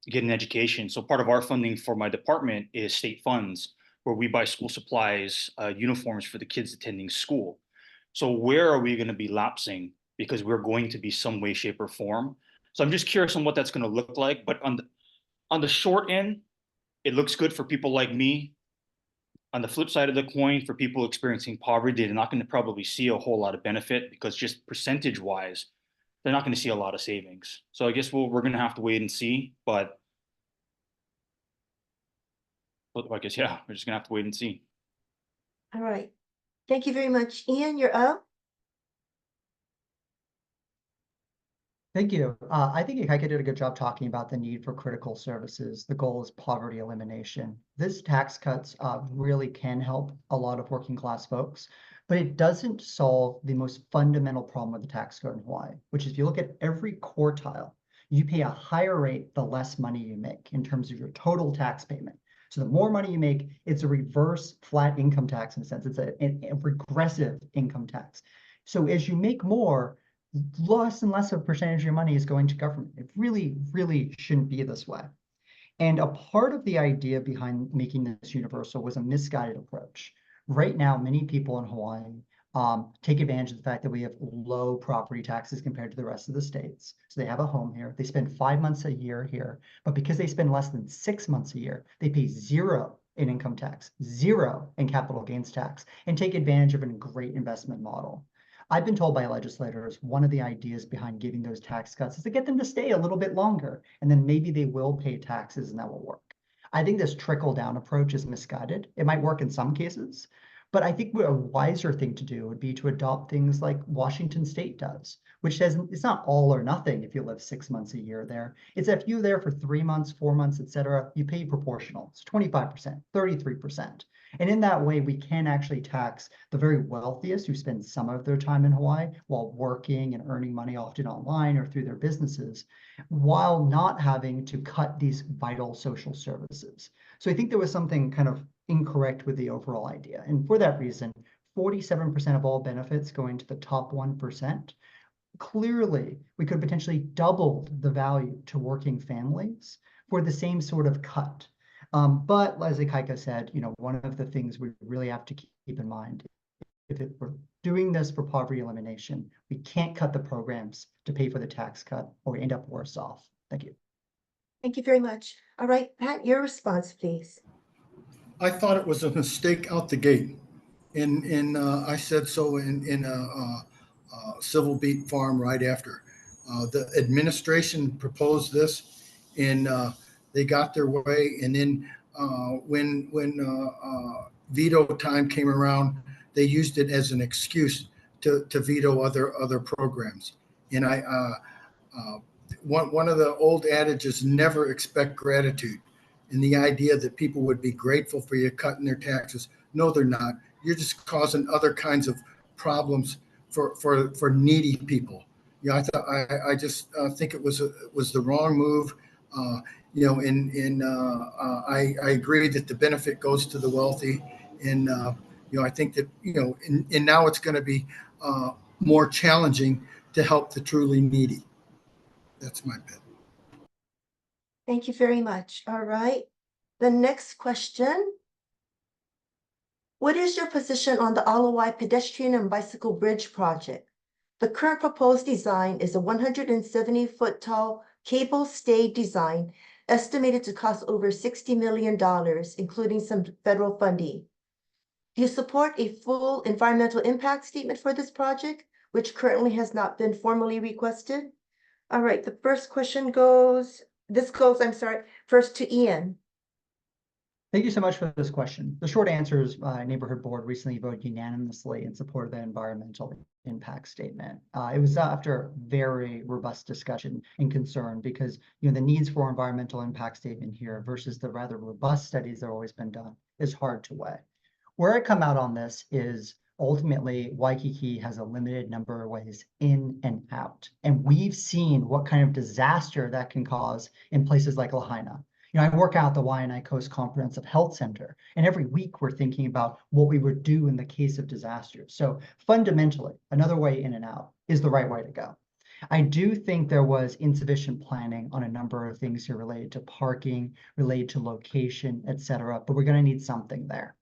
get an education? So part of our funding for my department is state funds, where we buy school supplies, uniforms for the kids attending school. So where are we going to be lapsing? Because we're going to be some way, shape, or form. So I'm just curious on what that's going to look like. But on the short end, it looks good for people like me. On the flip side of the coin, for people experiencing poverty, they're not going to probably see a whole lot of benefit because just percentage-wise, they're not going to see a lot of savings. So I guess we're going to have to wait and see. But I guess, yeah, we're just going to have to wait and see. All right. Thank you very much. Ian, you're up. Thank you. I think Ikaika did a good job talking about the need for critical services. The goal is poverty elimination. This tax cuts really can help a lot of working class folks, but it doesn't solve the most fundamental problem with the tax code in Hawaii, which is if you look at every quartile, you pay a higher rate the less money you make in terms of your total tax payment. So the more money you make, it's a reverse flat income tax in a sense. It's a regressive income tax. So as you make more, less and less of a percentage of your money is going to government. It really, really shouldn't be this way. And a part of the idea behind making this universal was a misguided approach. Right now, many people in Hawaii take advantage of the fact that we have low property taxes compared to the rest of the states. So they have a home here. They spend 5 months a year here. But because they spend less than 6 months a year, they pay 0 in income tax, 0 in capital gains tax, and take advantage of a great investment model. I've been told by legislators, one of the ideas behind giving those tax cuts is to get them to stay a little bit longer, and then maybe they will pay taxes and that will work. I think this trickle-down approach is misguided. It might work in some cases, but I think a wiser thing to do would be to adopt things like Washington State does, which says it's not all or nothing if you live 6 months a year there. It's if you're there for 3 months, 4 months, et cetera, you pay proportional. It's 25%, 33%. And in that way, we can actually tax the very wealthiest who spend some of their time in Hawaii while working and earning money often online or through their businesses, while not having to cut these vital social services. So I think there was something kind of incorrect with the overall idea. And for that reason, 47% of all benefits going to the top 1%. Clearly, we could potentially double the value to working families for the same sort of cut. But as Ikaika said, one of the things we really have to keep in mind, if we're doing this for poverty elimination, we can't cut the programs to pay for the tax cut or we end up worse off. Thank you. Thank you very much. All right, Pat, your response, please. I thought it was a mistake out the gate. I said so in a civil beat farm right after. The administration proposed this and they got their way. And then when veto time came around, they used it as an excuse to veto other programs. And one of the old adages, never expect gratitude. And the idea that people would be grateful for you cutting their taxes. No, they're not. You're just causing other kinds of problems for needy people. Yeah, I just think it was the wrong move. I agree that the benefit goes to the wealthy, and I think that and now it's going to be more challenging to help the truly needy. That's my bet. Thank you very much. All right. The next question. What is your position on the Ala Pedestrian and Bicycle Bridge project? The current proposed design is a 170-foot tall cable-stayed design estimated to cost over $60 million, including some federal funding. Do you support a full environmental impact statement for this project, which currently has not been formally requested? All right, the first question goes first to Ian. Thank you so much for this question. The short answer is Neighborhood Board recently voted unanimously in support of the environmental impact statement. It was after very robust discussion and concern because the needs for environmental impact statement here versus the rather robust studies that have always been done is hard to weigh. Where I come out on this is ultimately Waikiki has a limited number of ways in and out. And we've seen what kind of disaster that can cause in places like Lahaina. I work out at the Waianae Coast Comprehensive Health Center, and every week we're thinking about what we would do in the case of disasters. So fundamentally, another way in and out is the right way to go. I do think there was insufficient planning on a number of things here related to parking, related to location, et cetera, but we're going to need something there.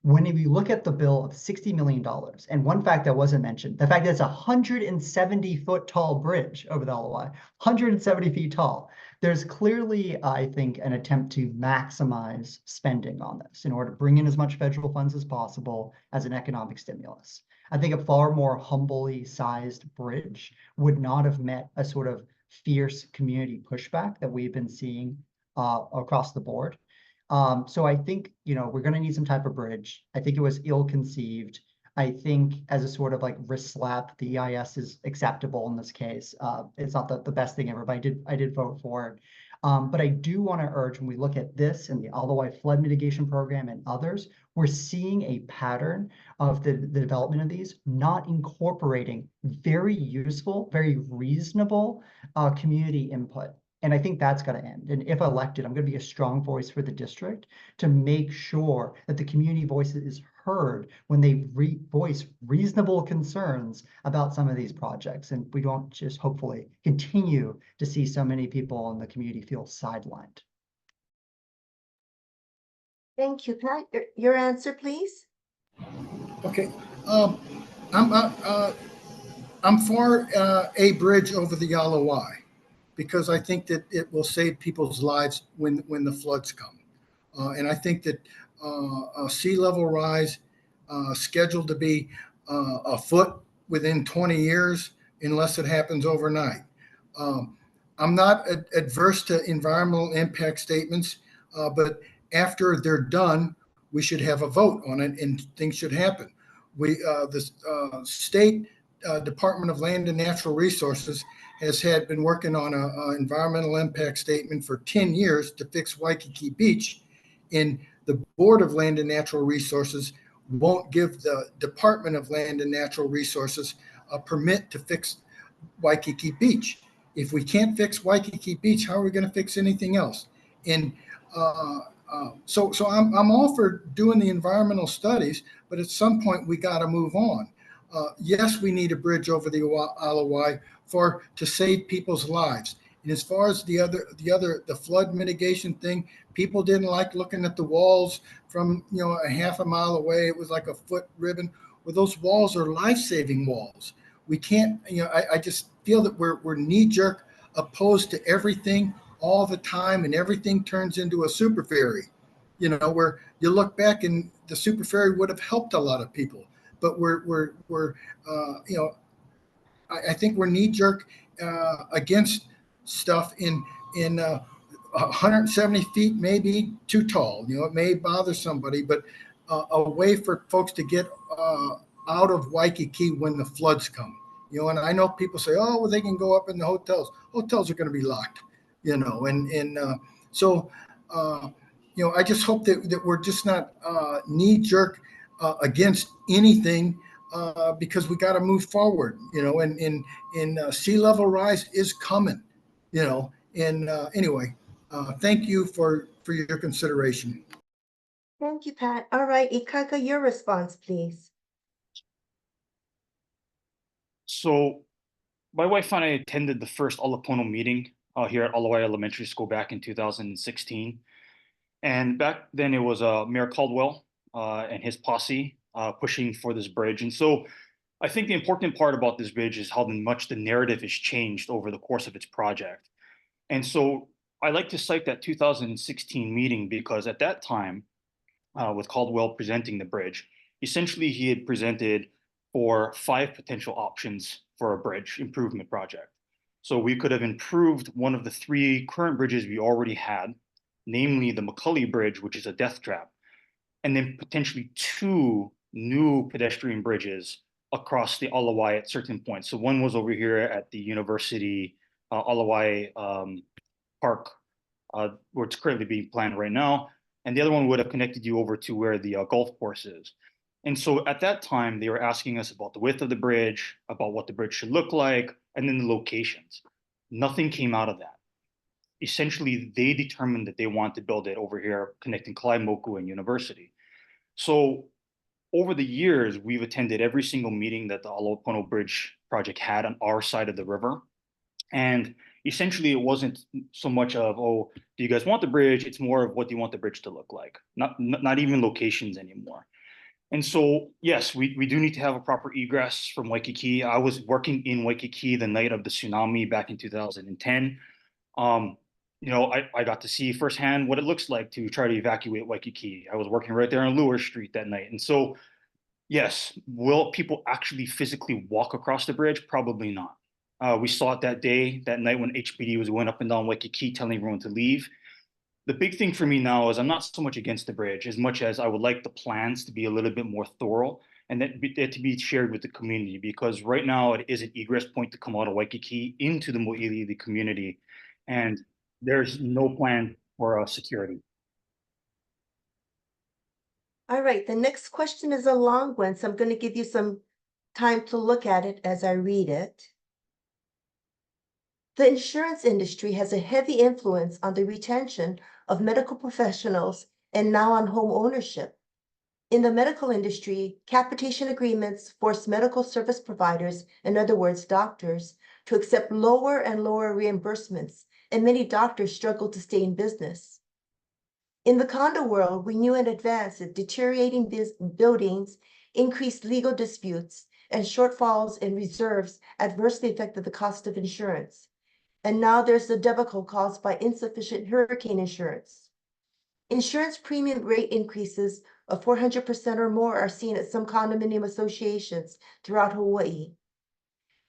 When you look at the bill of $60 million, and one fact that wasn't mentioned, the fact that it's a 170-foot tall bridge over the Ala, 170 feet tall, there's clearly, I think, an attempt to maximize spending on this in order to bring in as much federal funds as possible as an economic stimulus. I think a far more humbly sized bridge would not have met a sort of fierce community pushback that we've been seeing across the board. So I think, we're going to need some type of bridge. I think it was ill-conceived. I think as a sort of like wrist slap, the EIS is acceptable in this case. It's not the best thing ever, but I did vote for it. But I do want to urge when we look at this and the Ala flood mitigation program and others, we're seeing a pattern of the development of these not incorporating very useful, very reasonable community input. And I think that's got to end. And if elected, I'm going to be a strong voice for the district to make sure that the community voice is heard when they voice reasonable concerns about some of these projects. And we don't just hopefully continue to see so many people in the community feel sidelined. Thank you. Pat, your answer, please. Okay. I'm for a bridge over the Ala, because I think that it will save people's lives when the floods come. And I think that a sea level rise scheduled to be a foot within 20 years, unless it happens overnight. I'm not adverse to environmental impact statements, but after they're done, we should have a vote on it and things should happen. The state Department of Land and Natural Resources has been working on an environmental impact statement for 10 years to fix Waikiki Beach, and the Board of Land and Natural Resources won't give the Department of Land and Natural Resources a permit to fix Waikiki Beach. If we can't fix Waikiki Beach, how are we going to fix anything else? And so I'm all for doing the environmental studies, but at some point we got to move on. Yes, we need a bridge over the Ala to save people's lives. And as far as the flood mitigation thing, people didn't like looking at the walls from a half a mile away. It was like a foot ribbon. Well, those walls are life-saving walls. We can't. I just feel that we're knee-jerk opposed to everything all the time, and everything turns into a super ferry. Where you look back and the super ferry would have helped a lot of people, but I think we're knee-jerk against stuff in 170 feet may be too tall. It may bother somebody, but a way for folks to get out of Waikiki when the floods come. You know, and I know people say, oh, well, they can go up in the hotels. Hotels are going to be locked, you know, so, you know, I just hope that we're just not knee jerk against anything because we got to move forward, you know, and sea level rise is coming, you know, and anyway, thank you for your consideration. Thank you, Pat. All right, Ikaika, your response, please. So my wife and I attended the first Ala Moana meeting here at Alawai Elementary School back in 2016. And back then it was Mayor Caldwell and his posse pushing for this bridge. And so I think the important part about this bridge is how much the narrative has changed over the course of its project. And so I like to cite that 2016 meeting because at that time, with Caldwell presenting the bridge, essentially he had presented for 5 potential options for a bridge improvement project. So we could have improved one of the 3 current bridges we already had, namely the Moiliili Bridge, which is a death trap, and then potentially 2 new pedestrian bridges across the Alawai at certain points. So one was over here at the University Alawai Park, where it's currently being planned right now. And the other one would have connected you over to where the golf course is. And so at that time, they were asking us about the width of the bridge, about what the bridge should look like, and then the locations. Nothing came out of that. Essentially, they determined that they want to build it over here, connecting Kalaimoku and University. So over the years, we've attended every single meeting that the Ala Moana Bridge project had on our side of the river. And essentially, it wasn't so much of, oh, do you guys want the bridge? It's more of what do you want the bridge to look like? Not even locations anymore. And so, yes, we do need to have a proper egress from Waikiki. I was working in Waikiki the night of the tsunami back in 2010. You know, I got to see firsthand what it looks like to try to evacuate Waikiki. I was working right there on Lure Street that night. And so, yes, will people actually physically walk across the bridge? Probably not. We saw it that night when HPD was going up and down Waikiki telling everyone to leave. The big thing for me now is I'm not so much against the bridge as much as I would like the plans to be a little bit more thorough and that to be shared with the community, because right now it is an egress point to come out of Waikiki into the Moiliili community, and there's no plan for security. All right, the next question is a long one, so I'm going to give you some time to look at it as I read it. The insurance industry has a heavy influence on the retention of medical professionals and now on home ownership. In the medical industry, capitation agreements force medical service providers, in other words, doctors, to accept lower and lower reimbursements, and many doctors struggle to stay in business. In the condo world, we knew in advance that deteriorating buildings, increased legal disputes, and shortfalls in reserves adversely affected the cost of insurance. And now there's the debacle caused by insufficient hurricane insurance. Insurance premium rate increases of 400% or more are seen at some condominium associations throughout Hawaii.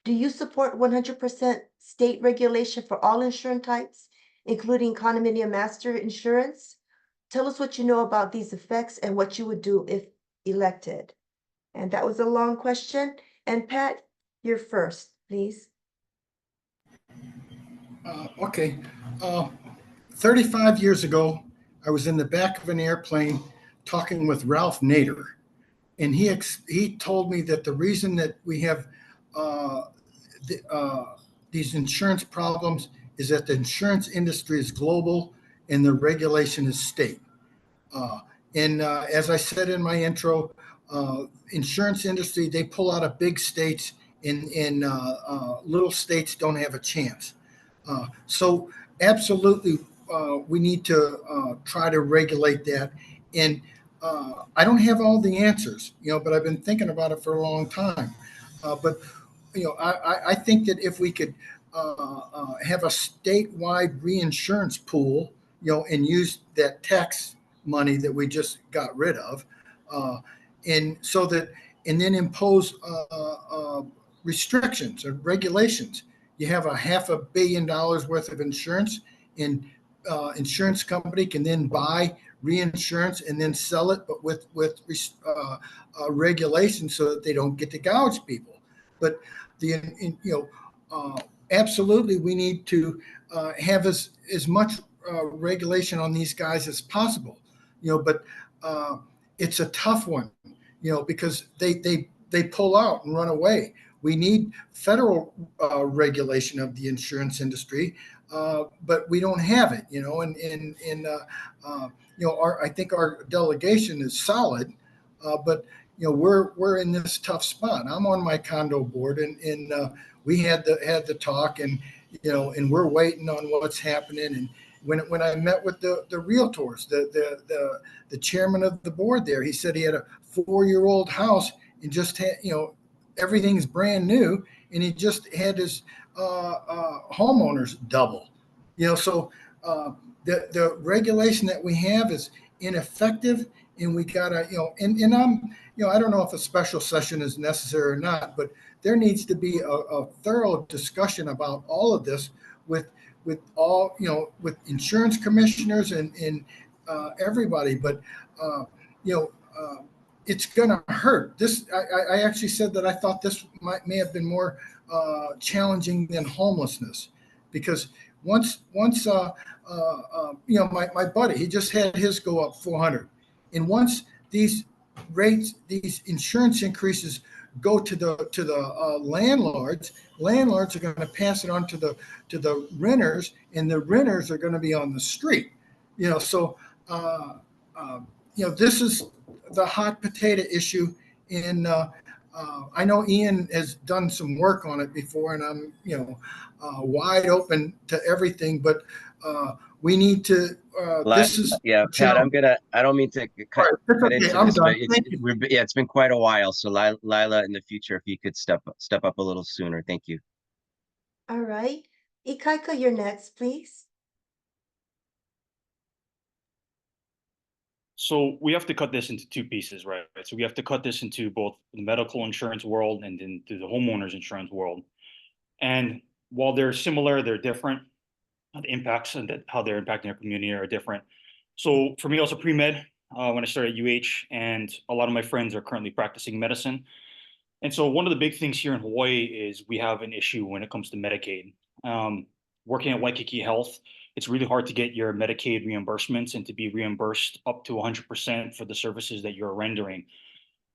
Do you support 100% state regulation for all insurance types, including condominium master insurance? Tell us what you know about these effects and what you would do if elected. And that was a long question. And Pat, you're first, please. Okay. 35 years ago, I was in the back of an airplane talking with Ralph Nader, and he told me that the reason that we have these insurance problems is that the insurance industry is global and the regulation is state. As I said in my intro, insurance industry, they pull out of big states and little states don't have a chance. So absolutely, we need to try to regulate that. And I don't have all the answers, you know, but I've been thinking about it for a long time. But, you know, I think that if we could have a statewide reinsurance pool, you know, and use that tax money that we just got rid of, and so that, and then impose restrictions or regulations. You have a $500 million worth of insurance, and insurance company can then buy reinsurance and then sell it, but with regulation so that they don't get to gouge people. But absolutely, we need to have as much regulation on these guys as possible. But it's a tough one, because they pull out and run away. We need federal regulation of the insurance industry, but we don't have it. I think our delegation is solid, but we're in this tough spot. I'm on my condo board, and we had the talk, and and we're waiting on what's happening. And when I met with the realtors, the chairman of the board there, he said he had a 4-year-old house and just had everything's brand new, and he just had his homeowners double. So the regulation that we have is ineffective, and we gotta and I'm I don't know if a special session is necessary or not, but there needs to be a thorough discussion about all of this with all with insurance commissioners and everybody. But it's gonna hurt. This I actually said that I thought this may have been more challenging than homelessness, because once my buddy, he just had his go up 400, and once these rates, these insurance increases go to the landlords are going to pass it on to the renters, and the renters are going to be on the street. So this is the hot potato issue. And I know Ian has done some work on it before, and I'm wide open to everything, but we need to Pat, I don't mean to cut into this, but it's been quite a while. So Lila, in the future, if you could step up a little sooner. Thank you. All right. Ikaika, you're next, please. So we have to cut this into two pieces, right? So we have to cut this into both the medical insurance world and into the homeowners insurance world. And while they're similar, they're different. The impacts and how they're impacting our community are different. So for me, I was a pre-med when I started at UH, and a lot of my friends are currently practicing medicine. And so one of the big things here in Hawaii is we have an issue when it comes to Medicaid. Working at Waikiki Health, it's really hard to get your Medicaid reimbursements and to be reimbursed up to 100% for the services that you're rendering.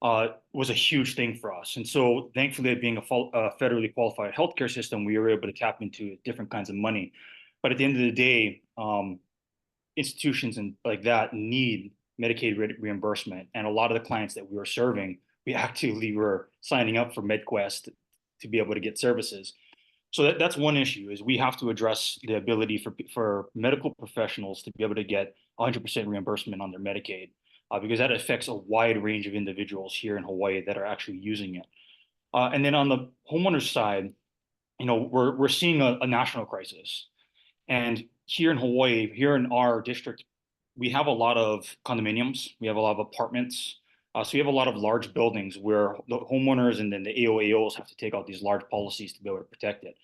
Was a huge thing for us. And so thankfully, being a federally qualified healthcare system, we were able to tap into different kinds of money. But at the end of the day, institutions and like that need Medicaid reimbursement. And a lot of the clients that we were serving, we actually were signing up for MedQuest to be able to get services. So that's one issue, is we have to address the ability for medical professionals to be able to get 100% reimbursement on their Medicaid, because that affects a wide range of individuals here in Hawaii that are actually using it. And then on the homeowners side, we're seeing a national crisis. And here in Hawaii, here in our district, we have a lot of condominiums. We have a lot of apartments. So we have a lot of large buildings where the homeowners and then the AOAOs have to take out these large policies to be able to protect it.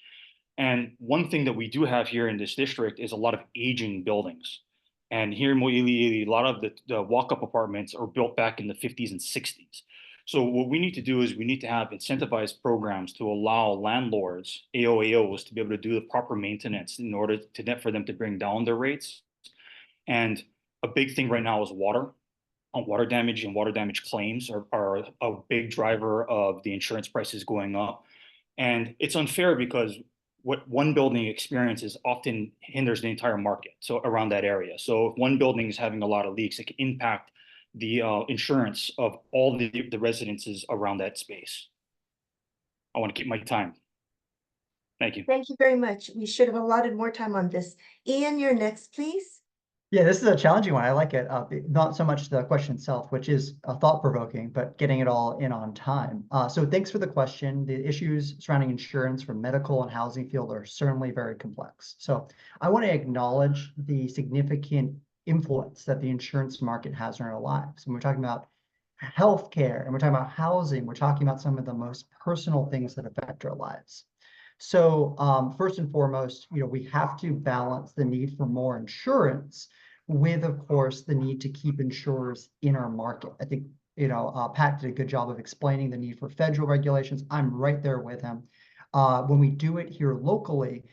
And one thing that we do have here in this district is a lot of aging buildings. And here in Moiliili, a lot of the walk-up apartments are built back in the 50s and 60s. So what we need to do is we need to have incentivized programs to allow landlords, AOAOs, to be able to do the proper maintenance in order for them to bring down their rates. And a big thing right now is water. Water damage and water damage claims are a big driver of the insurance prices going up. And it's unfair because what one building experiences often hinders the entire market, so around that area. So if one building is having a lot of leaks, it can impact the insurance of all the residences around that space. I want to keep my time. Thank you. Thank you very much. We should have allotted more time on this. Ian, you're next, please. Yeah, this is a challenging one. I like it. Not so much the question itself, which is thought-provoking, but getting it all in on time. So thanks for the question. The issues surrounding insurance for medical and housing field are certainly very complex. So I want to acknowledge the significant influence that the insurance market has in our lives. When we're talking about healthcare and we're talking about housing, we're talking about some of the most personal things that affect our lives. So first and foremost, we have to balance the need for more insurance with, of course, the need to keep insurers in our market. I think, Pat did a good job of explaining the need for federal regulations. I'm right there with him. When we do it here locally,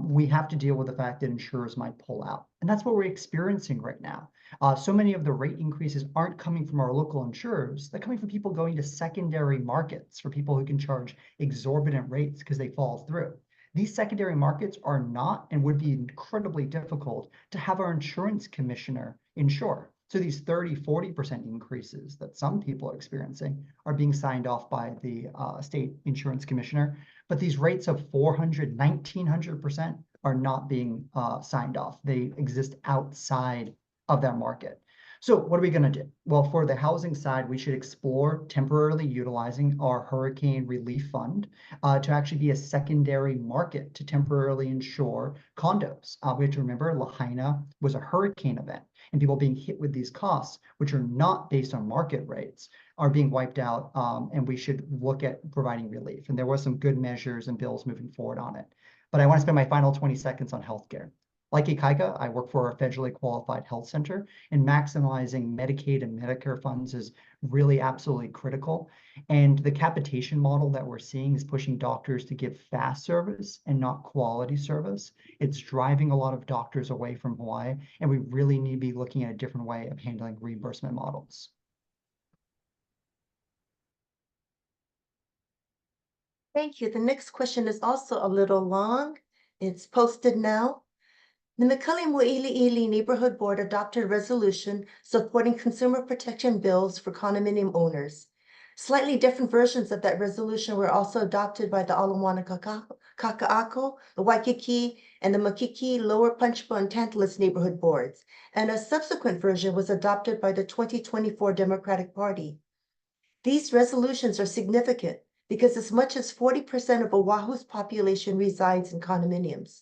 we have to deal with the fact that insurers might pull out. And that's what we're experiencing right now. So many of the rate increases aren't coming from our local insurers. They're coming from people going to secondary markets for people who can charge exorbitant rates because they fall through. These secondary markets are not and would be incredibly difficult to have our insurance commissioner insure. So these 30–40% increases that some people are experiencing are being signed off by the state insurance commissioner. But these rates of 400, 1900% are not being signed off. They exist outside of that market. So what are we going to do? Well, for the housing side, we should explore temporarily utilizing our hurricane relief fund to actually be a secondary market to temporarily insure condos. We have to remember Lahaina was a hurricane event, and people being hit with these costs, which are not based on market rates, are being wiped out, and we should look at providing relief. And there were some good measures and bills moving forward on it. But I want to spend my final 20 seconds on healthcare. Like Ikaika, I work for a federally qualified health center, and maximizing Medicaid and Medicare funds is really absolutely critical. And the capitation model that we're seeing is pushing doctors to give fast service and not quality service. It's driving a lot of doctors away from Hawaii, and we really need to be looking at a different way of handling reimbursement models. Thank you. The next question is also a little long. It's posted now. The Moiliili Neighborhood Board adopted a resolution supporting consumer protection bills for condominium owners. Slightly different versions of that resolution were also adopted by the Ala Moana Kaka'ako, the Waikiki, and the Makiki Lower Punchbowl and Tantalus neighborhood boards, and a subsequent version was adopted by the 2024 Democratic Party. These resolutions are significant because as much as 40% of Oahu's population resides in condominiums.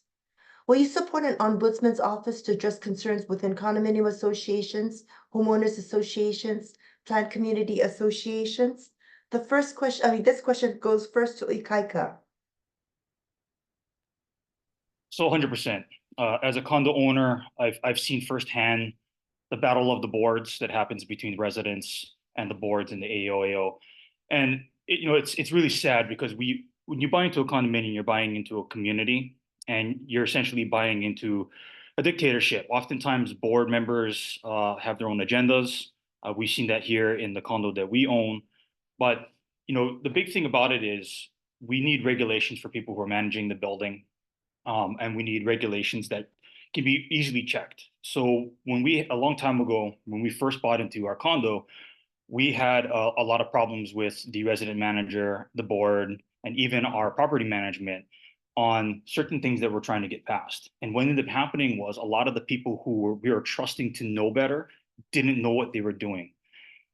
Will you support an ombudsman's office to address concerns within condominium associations, homeowners associations, planned community associations? The first question, this question goes first to Ikaika. So 100%. As a condo owner, I've seen firsthand the battle of the boards that happens between residents and the boards and the AOAO. And it's really sad because when you buy into a condominium, you're buying into a community, and you're essentially buying into a dictatorship. Oftentimes, board members have their own agendas. We've seen that here in the condo that we own. But the big thing about it is we need regulations for people who are managing the building, and we need regulations that can be easily checked. So a long time ago, when we first bought into our condo, we had a lot of problems with the resident manager, the board, and even our property management on certain things that we're trying to get passed. And what ended up happening was a lot of the people who we were trusting to know better didn't know what they were doing.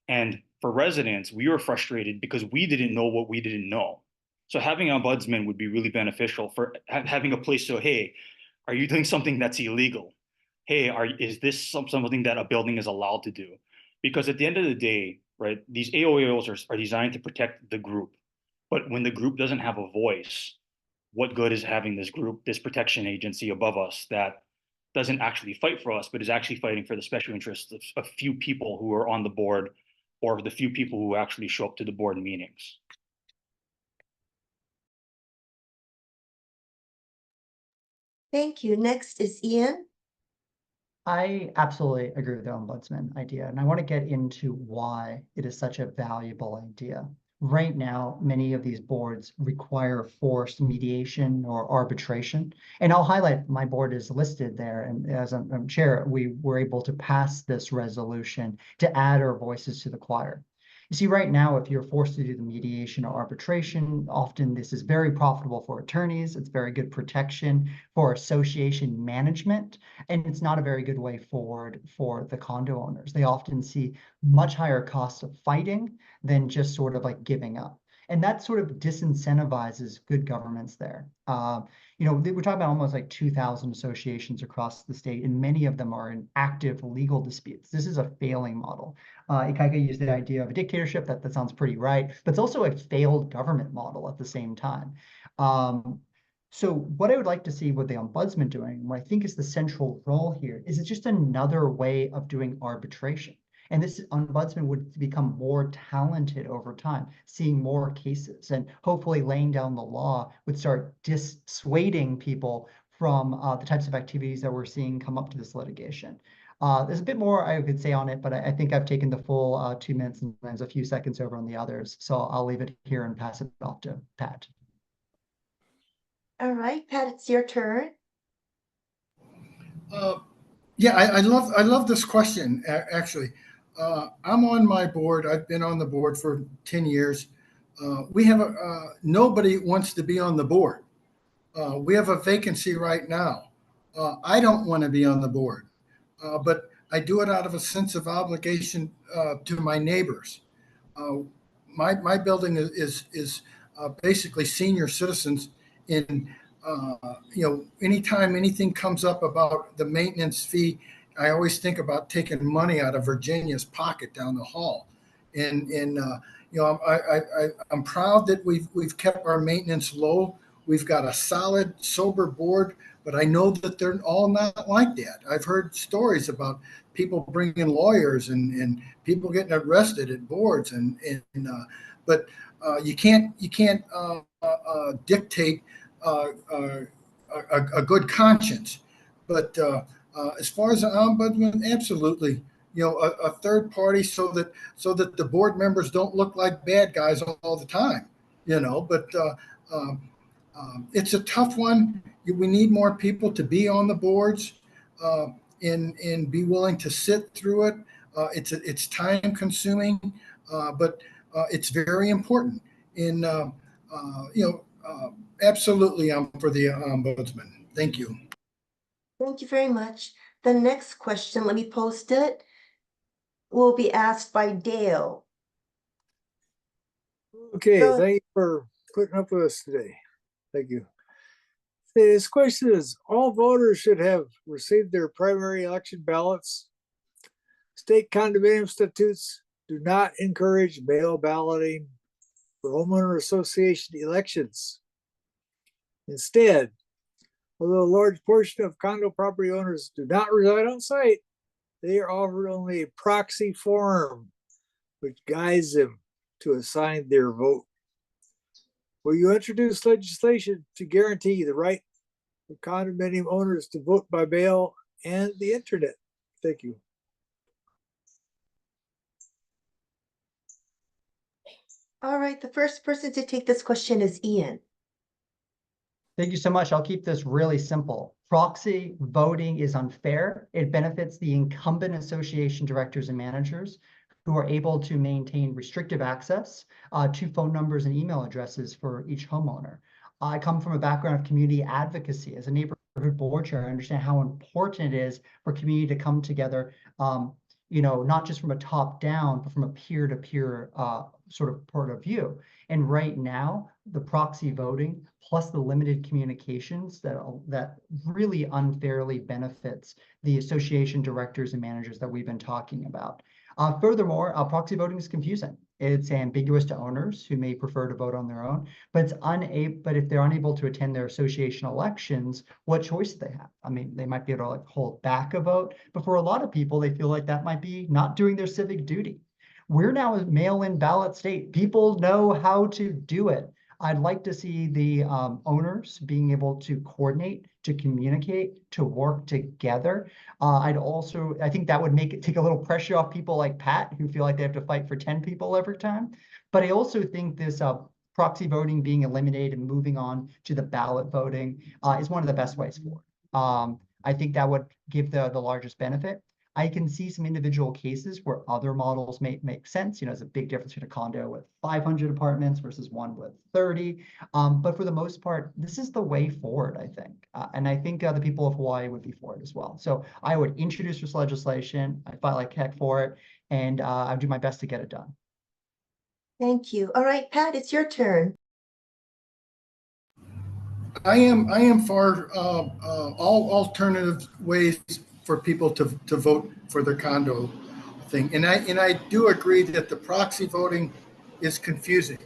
And for residents, we were frustrated because we didn't know what we didn't know. So having an ombudsman would be really beneficial for having a place. So, hey, are you doing something that's illegal? Hey, is this something that a building is allowed to do? Because at the end of the day, right, these AOAOs are designed to protect the group. But when the group doesn't have a voice, what good is having this protection agency above us that doesn't actually fight for us, but is actually fighting for the special interests of a few people who are on the board, or the few people who actually show up to the board meetings? Thank you. Next is Ian. I absolutely agree with the ombudsman idea, and I want to get into why it is such a valuable idea. Right now, many of these boards require forced mediation or arbitration. And I'll highlight my board is listed there. And as I'm chair, we were able to pass this resolution to add our voices to the choir. You see, right now, if you're forced to do the mediation or arbitration, often this is very profitable for attorneys. It's very good protection for association management, and it's not a very good way forward for the condo owners. They often see much higher costs of fighting than just sort of like giving up. And that sort of disincentivizes good governments there. We're talking about almost like 2,000 associations across the state, and many of them are in active legal disputes. This is a failing model. Ikaika used the idea of a dictatorship. That sounds pretty right, but it's also a failed government model at the same time. So what I would like to see with the ombudsman doing, what I think is the central role here, is it's just another way of doing arbitration. And this ombudsman would become more talented over time, seeing more cases, and hopefully laying down the law would start dissuading people from the types of activities that we're seeing come up to this litigation. There's a bit more I could say on it, but I think I've taken the full 2 minutes and there's a few seconds over on the others. So I'll leave it here and pass it off to Pat. All right, Pat, it's your turn. Yeah, I love this question, actually. I'm on my board. I've been on the board for 10 years. We have nobody wants to be on the board. We have a vacancy right now. I don't want to be on the board, but I do it out of a sense of obligation to my neighbors. My building is basically senior citizens. In anytime anything comes up about the maintenance fee, I always think about taking money out of Virginia's pocket down the hall. And I'm proud that we've kept our maintenance low. We've got a solid, sober board, but I know that they're all not like that. I've heard stories about people bringing lawyers and people getting arrested at boards, but you can't dictate a good conscience. But as far as an ombudsman, absolutely, a third party so that the board members don't look like bad guys all the time, But it's a tough one. We need more people to be on the boards and be willing to sit through it. It's time consuming, but it's very important. And absolutely, I'm for the ombudsman. Thank you. Thank you very much. The next question, let me post it, will be asked by Dale. Okay, Go ahead. thank you for putting up with us today. Thank you. This question is, all voters should have received their primary election ballots. State condominium statutes do not encourage mail balloting for homeowner association elections. Instead, although a large portion of condo property owners do not reside on site, they are offered only a proxy form which guides them to assign their vote. Will you introduce legislation to guarantee the right of condominium owners to vote by mail and the internet? Thank you. All right, the first person to take this question is Ian. Thank you so much. I'll keep this really simple. Proxy voting is unfair. It benefits the incumbent association directors and managers who are able to maintain restrictive access to phone numbers and email addresses for each homeowner. I come from a background of community advocacy. As a neighborhood board chair, I understand how important it is for community to come together, not just from a top down, but from a peer-to-peer sort of point of view. And right now, the proxy voting plus the limited communications that really unfairly benefits the association directors and managers that we've been talking about. Furthermore, proxy voting is confusing. It's ambiguous to owners who may prefer to vote on their own, but if they're unable to attend their association elections, what choice do they have? I mean, they might be able to hold back a vote, but for a lot of people, they feel like that might be not doing their civic duty. We're now a mail-in ballot state. People know how to do it. I'd like to see the owners being able to coordinate, to communicate, to work together. I think that would take a little pressure off people like Pat, who feel like they have to fight for 10 people every time. But I also think this proxy voting being eliminated and moving on to the ballot voting is one of the best ways forward. I think that would give the largest benefit. I can see some individual cases where other models may make sense. There's a big difference between a condo with 500 apartments versus one with 30. But for the most part, this is the way forward, I think. And I think the people of Hawaii would be for it as well. So I would introduce this legislation. I fight like heck for it. And I'll do my best to get it done. Thank you. All right, Pat, it's your turn. I am for all alternative ways for people to vote for their condo thing, and I do agree that the proxy voting is confusing.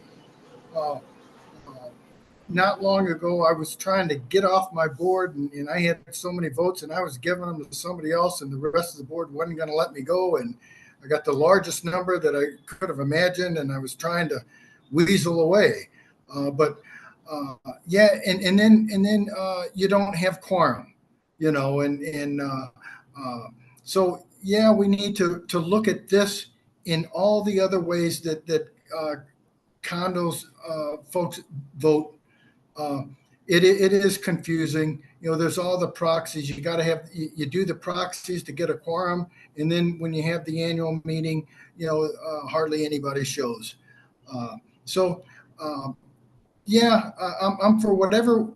not long ago, I was trying to get off my board and I had so many votes and I was giving them to somebody else and the rest of the board wasn't going to let me go. And I got the largest number that I could have imagined and I was trying to weasel away. Yeah, and then you don't have quorum, you know, so yeah, we need to look at this in all the other ways that condos folks vote. It is confusing. You know, there's all the proxies. You got to have, you do the proxies to get a quorum. And then when you have the annual meeting, you know, hardly anybody shows. Yeah, I'm for whatever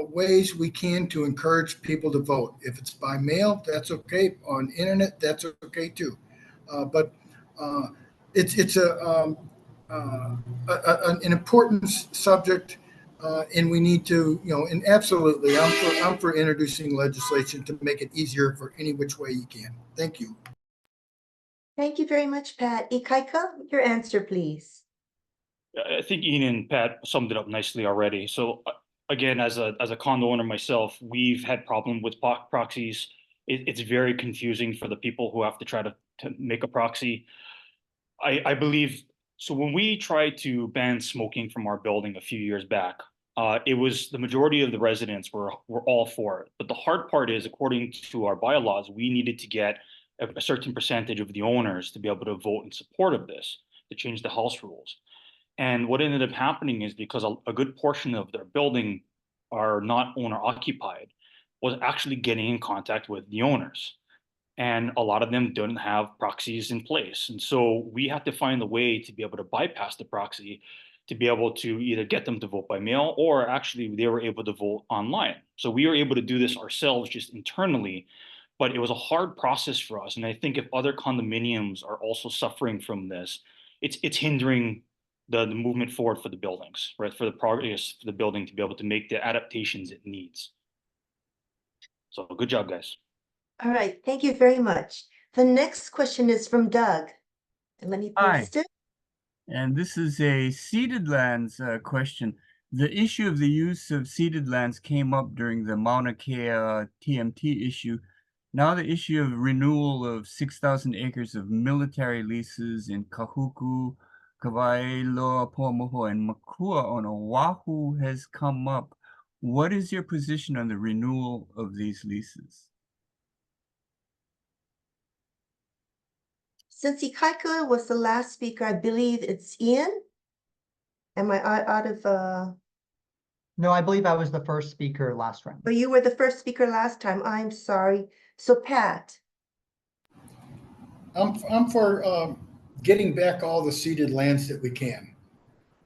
ways we can to encourage people to vote. If it's by mail, that's okay. On internet, that's okay too. But it's an important subject, and we need to, you know, and absolutely, I'm for introducing legislation to make it easier for any which way you can. Thank you. Thank you very much, Pat. Ikaika, your answer, please. I think Ian and Pat summed it up nicely already. So again, as a condo owner myself, we've had problem with proxies. It's very confusing for the people who have to try to make a proxy. I believe, so when we tried to ban smoking from our building a few years back, it was the majority of the residents were all for it. But the hard part is, according to our bylaws, we needed to get a certain percentage of the owners to be able to vote in support of this, to change the house rules. And what ended up happening is, because a good portion of their building are not owner occupied, was actually getting in contact with the owners. And a lot of them don't have proxies in place. And so we had to find a way to be able to bypass the proxy, to be able to either get them to vote by mail, or actually they were able to vote online. So we were able to do this ourselves just internally, but it was a hard process for us. And I think if other condominiums are also suffering from this, it's hindering the movement forward for the buildings, right? For the progress for the building to be able to make the adaptations it needs. So good job, guys. All right, thank you very much. The next question is from Doug. And let me post it. And this is a ceded lands question. The issue of the use of ceded lands came up during the Mauna Kea TMT issue. Now the issue of renewal of 6,000 acres of military leases in Kahuku, Kawailoa-Poamoho, and Makua on Oahu has come up. What is your position on the renewal of these leases? Since Ikaika was the last speaker, I believe it's Ian. Am I out of No, I believe I was the first speaker last round. But you were the first speaker last time. I'm sorry. So Pat. I'm for getting back all the ceded lands that we can.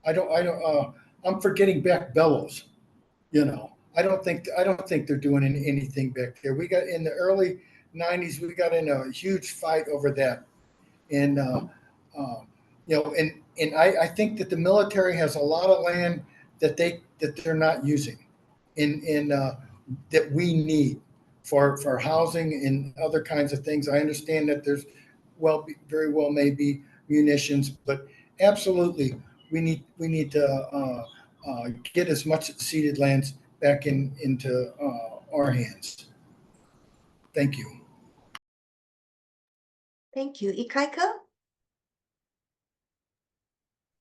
I'm for getting back Bellows. You know, I don't think they're doing anything back there. We got in the early 90s, we got in a huge fight over that. And, you know, and I think that the military has a lot of land that they're not using that we need for housing and other kinds of things. I understand that there's very well may be munitions, but absolutely we need to get as much ceded lands back into our hands. Thank you. Thank you. Ikaika?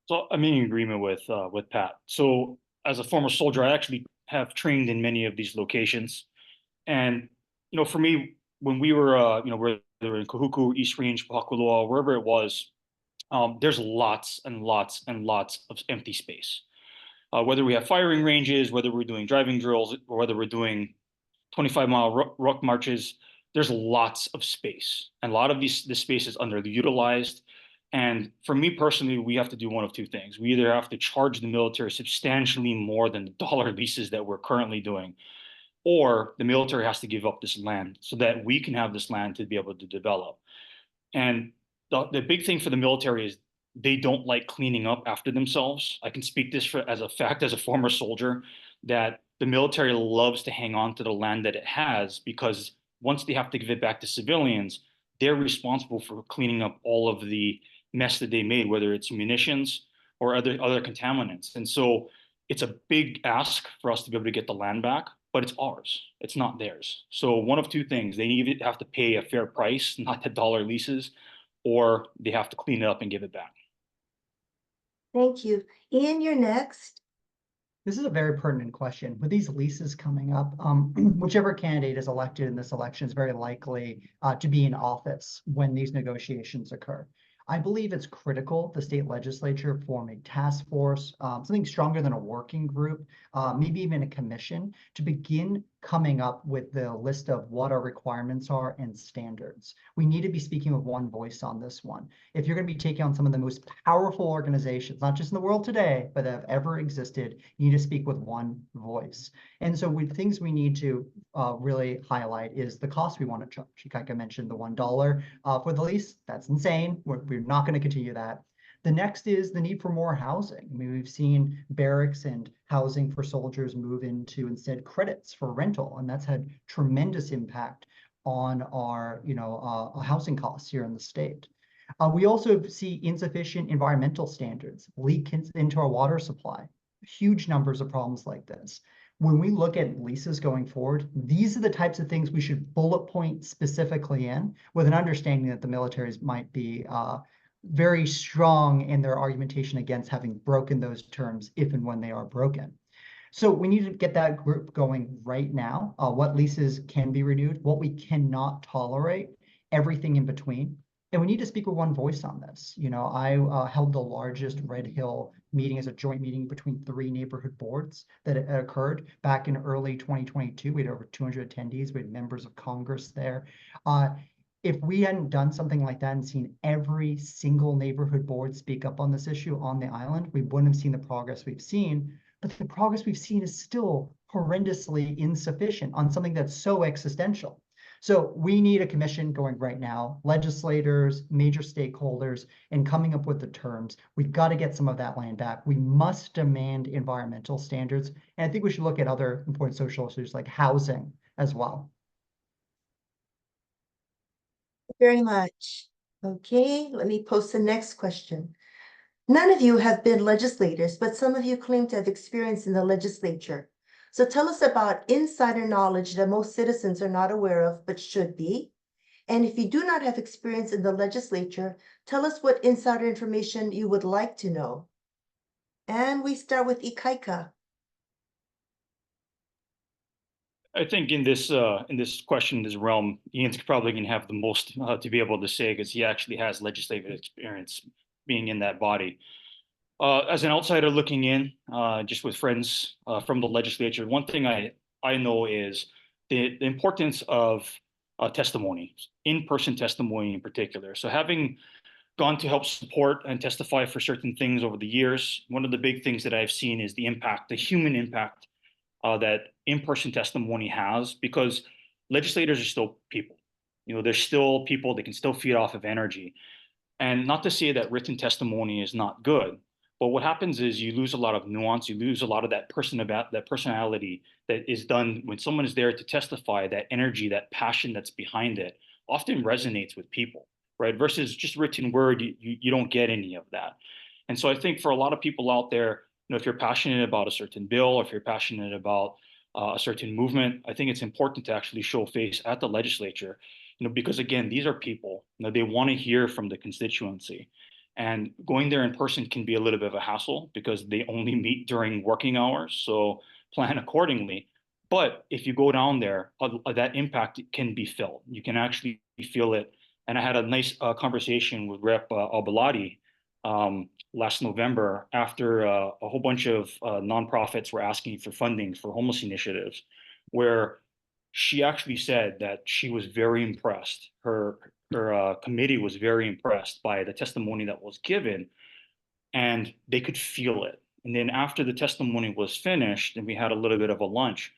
So I'm in agreement with Pat. So as a former soldier, I actually have trained in many of these locations. And, you know, for me, when we were, you know, whether in Kahuku, East Range, Pakuloa, wherever it was, there's lots and lots and lots of empty space. Whether we have firing ranges, whether we're doing driving drills, or whether we're doing 25-mile ruck marches, there's lots of space. And a lot of this space is underutilized. And for me personally, we have to do one of two things. We either have to charge the military substantially more than the dollar leases that we're currently doing, or the military has to give up this land so that we can have this land to be able to develop. And the big thing for the military is they don't like cleaning up after themselves. I can speak this as a fact, as a former soldier, that the military loves to hang on to the land that it has, because once they have to give it back to civilians, they're responsible for cleaning up all of the mess that they made, whether it's munitions or other contaminants. And so it's a big ask for us to be able to get the land back, but it's ours. It's not theirs. So one of two things, they either have to pay a fair price, not the dollar leases, or they have to clean it up and give it back. Thank you. Ian, you're next. This is a very pertinent question. With these leases coming up, whichever candidate is elected in this election is very likely to be in office when these negotiations occur. I believe it's critical the state legislature form a task force, something stronger than a working group, maybe even a commission, to begin coming up with the list of what our requirements are and standards. We need to be speaking with one voice on this one. If you're going to be taking on some of the most powerful organizations, not just in the world today, but that have ever existed, you need to speak with one voice. And so with things we need to really highlight is the cost we want to charge. Ikaika mentioned the $1 for the lease. That's insane. We're not going to continue that. The next is the need for more housing. I mean, we've seen barracks and housing for soldiers move into instead credits for rental, and that's had tremendous impact on our, housing costs here in the state. We also see insufficient environmental standards leak into our water supply. Huge numbers of problems like this. When we look at leases going forward, these are the types of things we should bullet point specifically in, with an understanding that the militaries might be very strong in their argumentation against having broken those terms if and when they are broken. So we need to get that group going right now. What leases can be renewed, what we cannot tolerate, everything in between. And we need to speak with one voice on this. I held the largest Red Hill meeting as a joint meeting between 3 neighborhood boards that occurred back in early 2022. We had over 200 attendees. We had members of Congress there. If we hadn't done something like that and seen every single neighborhood board speak up on this issue on the island, we wouldn't have seen the progress we've seen. But the progress we've seen is still horrendously insufficient on something that's so existential. So we need a commission going right now, legislators, major stakeholders, and coming up with the terms. We've got to get some of that land back. We must demand environmental standards. And I think we should look at other important social issues like housing as well. Very much. Okay, let me post the next question. None of you have been legislators, but some of you claim to have experience in the legislature. So tell us about insider knowledge that most citizens are not aware of, but should be. And if you do not have experience in the legislature, tell us what insider information you would like to know. And we start with Ikaika. I think in this question, this realm, Ian's probably going to have the most to be able to say because he actually has legislative experience being in that body. As an outsider looking in, just with friends from the legislature, one thing I know is the importance of testimony, in-person testimony in particular. So having gone to help support and testify for certain things over the years, one of the big things that I've seen is the impact, the human impact that in-person testimony has, because legislators are still people. They're still people, they can still feed off of energy. And not to say that written testimony is not good, but what happens is you lose a lot of nuance, you lose a lot of that personality that is done when someone is there to testify. That energy, that passion that's behind it often resonates with people, right? Versus just written word, you don't get any of that. And so I think for a lot of people out there, if you're passionate about a certain bill, or if you're passionate about a certain movement, I think it's important to actually show face at the legislature, because again, these are people, they want to hear from the constituency. And going there in person can be a little bit of a hassle because they only meet during working hours. So plan accordingly. But if you go down there, that impact can be felt. You can actually feel it. And I had a nice conversation with Rep. Albaladi last November after a whole bunch of nonprofits were asking for funding for homeless initiatives, where she actually said that she was very impressed. Her committee was very impressed by the testimony that was given, and they could feel it. And then after the testimony was finished and we had a little bit of a lunch,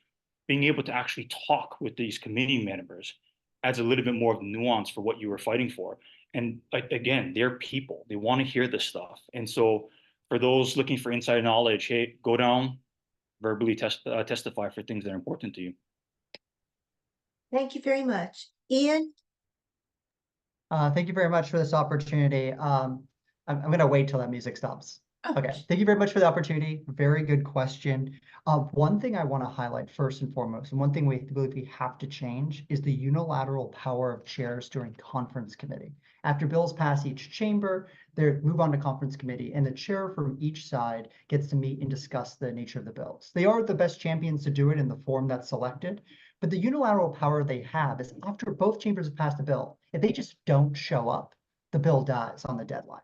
being able to actually talk with these committee members adds a little bit more of nuance for what you were fighting for. And again, they're people, they want to hear this stuff. And so for those looking for inside knowledge, hey, go down, verbally testify for things that are important to you. Thank you very much. Ian? Thank you very much for this opportunity. I'm going to wait till that music stops. Okay, thank you very much for the opportunity. Very good question. One thing I want to highlight first and foremost, and one thing we believe we have to change is the unilateral power of chairs during conference committee. After bills pass each chamber, they move on to conference committee, and the chair from each side gets to meet and discuss the nature of the bills. They are the best champions to do it in the form that's selected, but the unilateral power they have is after both chambers have passed a bill, if they just don't show up, the bill dies on the deadline.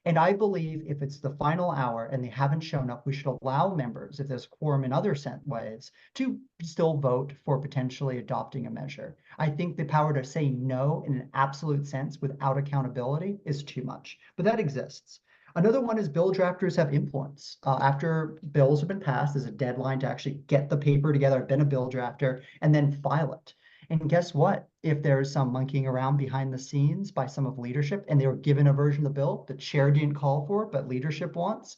And I believe if it's the final hour and they haven't shown up, we should allow members, if there's quorum in other ways, to still vote for potentially adopting a measure. I think the power to say no in an absolute sense without accountability is too much, but that exists. Another one is bill drafters have influence. After bills have been passed, there's a deadline to actually get the paper together, been a bill drafter, and then file it. And guess what? If there's some monkeying around behind the scenes by some of leadership and they were given a version of the bill the chair didn't call for, but leadership wants,